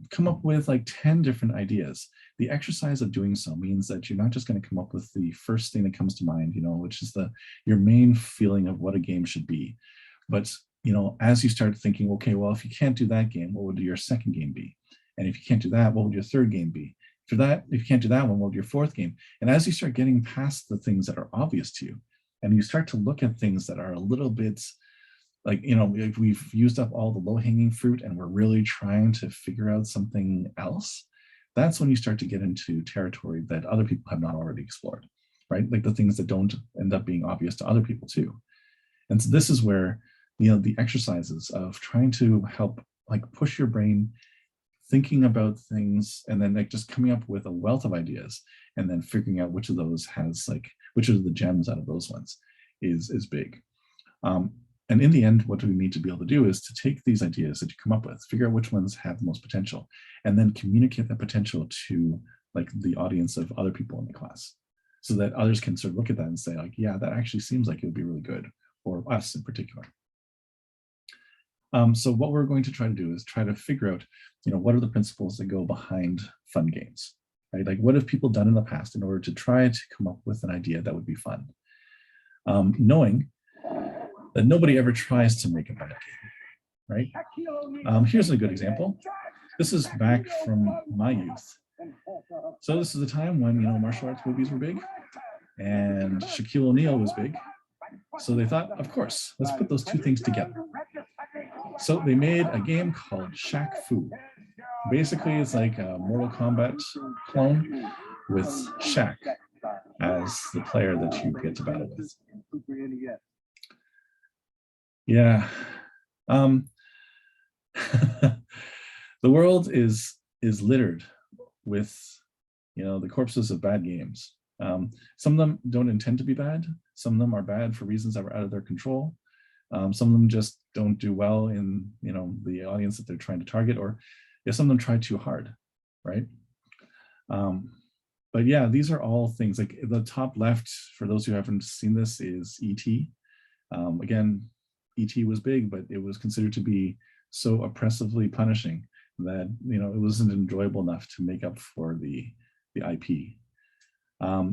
come up with like 10 different ideas. The exercise of doing so means that you're not just going to come up with the first thing that comes to mind, which is your main feeling of what a game should be. But, as you start thinking, okay, well, if you can't do that game, what would your second game be? And if you can't do that, what would your third game be? If you can't do that one, what would your fourth game? And as you start getting past the things that are obvious to you, and you start to look at things that are a little bit like, if we've used up all the low-hanging fruit and we're really trying to figure out something else, that's when you start to get into territory that other people have not already explored, right? Like the things that don't end up being obvious to other people too. And so this is where, the exercises of trying to help like push your brain thinking about things and then like just coming up with a wealth of ideas and then figuring out which of those which are the gems out of those ones is big. And in the end, what we need to be able to do is to take these ideas that you come up with, figure out which ones have the most potential, and then communicate that potential to like the audience of other people in the class, so that others can sort of look at that and say like, yeah, that actually seems like it would be really good, or us in particular. So what we're going to try to do is try to figure out, what are the principles that go behind fun games, right? Like what have people done in the past in order to try to come up with an idea that would be fun? Knowing that nobody ever tries to make a bad game, right? Here's a good example. This is back from my youth. So this is a time when, martial arts movies were big and Shaquille O'Neal was big. So they thought, of course, let's put those two things together. So they made a game called Shaq Fu. Basically, it's like a Mortal Kombat clone with Shaq as the player that you get to battle with. Yeah. The world is littered with, the corpses of bad games. Some of them don't intend to be bad. Some of them are bad for reasons that are out of their control. Some of them just don't do well in, the audience that they're trying to target, or some of them try too hard, right? But yeah, these are all things like the top left, for those who haven't seen this, is E.T. Again, E.T. was big, but it was considered to be so oppressively punishing that, it wasn't enjoyable enough to make up for the IP.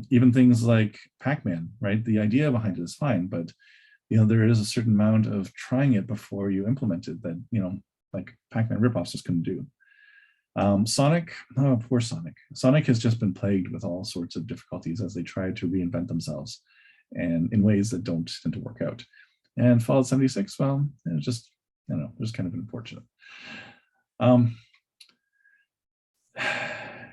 Even things like Pac-Man, right? The idea behind it is fine, but there is a certain amount of trying it before you implement it that, like Pac-Man ripoffs just couldn't do. Sonic, oh, poor Sonic. Sonic has just been plagued with all sorts of difficulties as they try to reinvent themselves and in ways that don't tend to work out. And Fallout 76, well, it's just, just kind of unfortunate.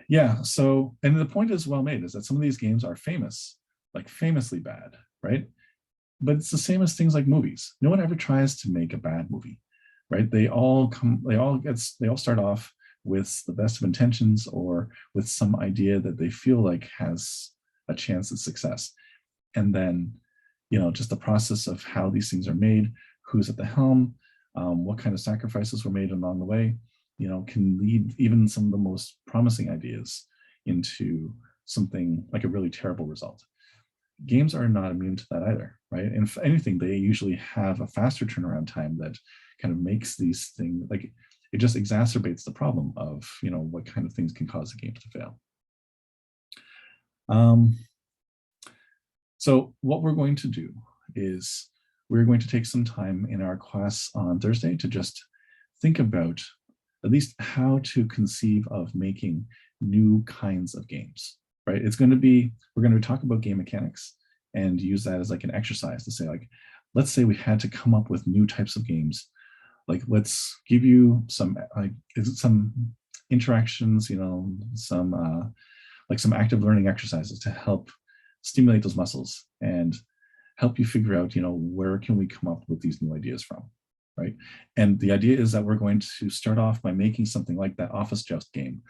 Yeah, so, and the point is well made, is that some of these games are famous, like famously bad, right? But it's the same as things like movies. No one ever tries to make a bad movie, right? They all start off with the best of intentions or with some idea that they feel like has a chance at success. And then, just the process of how these things are made, who's at the helm, what kind of sacrifices were made along the way, can lead even some of the most promising ideas into something like a really terrible result. Games are not immune to that either, right? And if anything, they usually have a faster turnaround time that kind of makes these things, like it just exacerbates the problem of, what kind of things can cause the games to fail. So what we're going to do is we're going to take some time in our class on Thursday to just think about at least how to conceive of making new kinds of games, right? We're going to talk about game mechanics and use that as like an exercise to say, like, let's say we had to come up with new types of games. Like, let's give you some interactions, some active learning exercises to help stimulate those muscles and help you figure out, where can we come up with these new ideas from, right? And the idea is that we're going to start off by making something like that Office Joust game,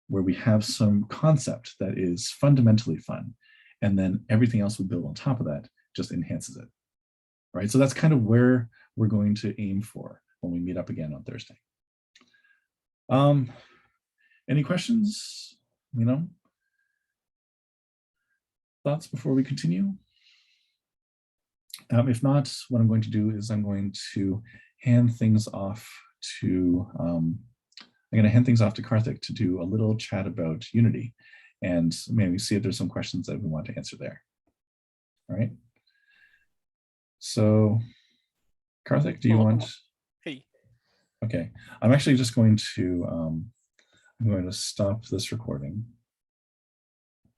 where we have some concept that is fundamentally fun, and then everything else we build on top of that just enhances it, right? So that's kind of where we're going to aim for when we meet up again on Thursday. Any questions, thoughts before we continue? If not, what I'm going to do is I'm going to hand things off to I'm going to hand things off to Karthik to do a little chat about Unity and maybe see if there's some questions that we want to answer there. All right. So Karthik, do you want? Hey. Okay, I'm actually just going to stop this recording.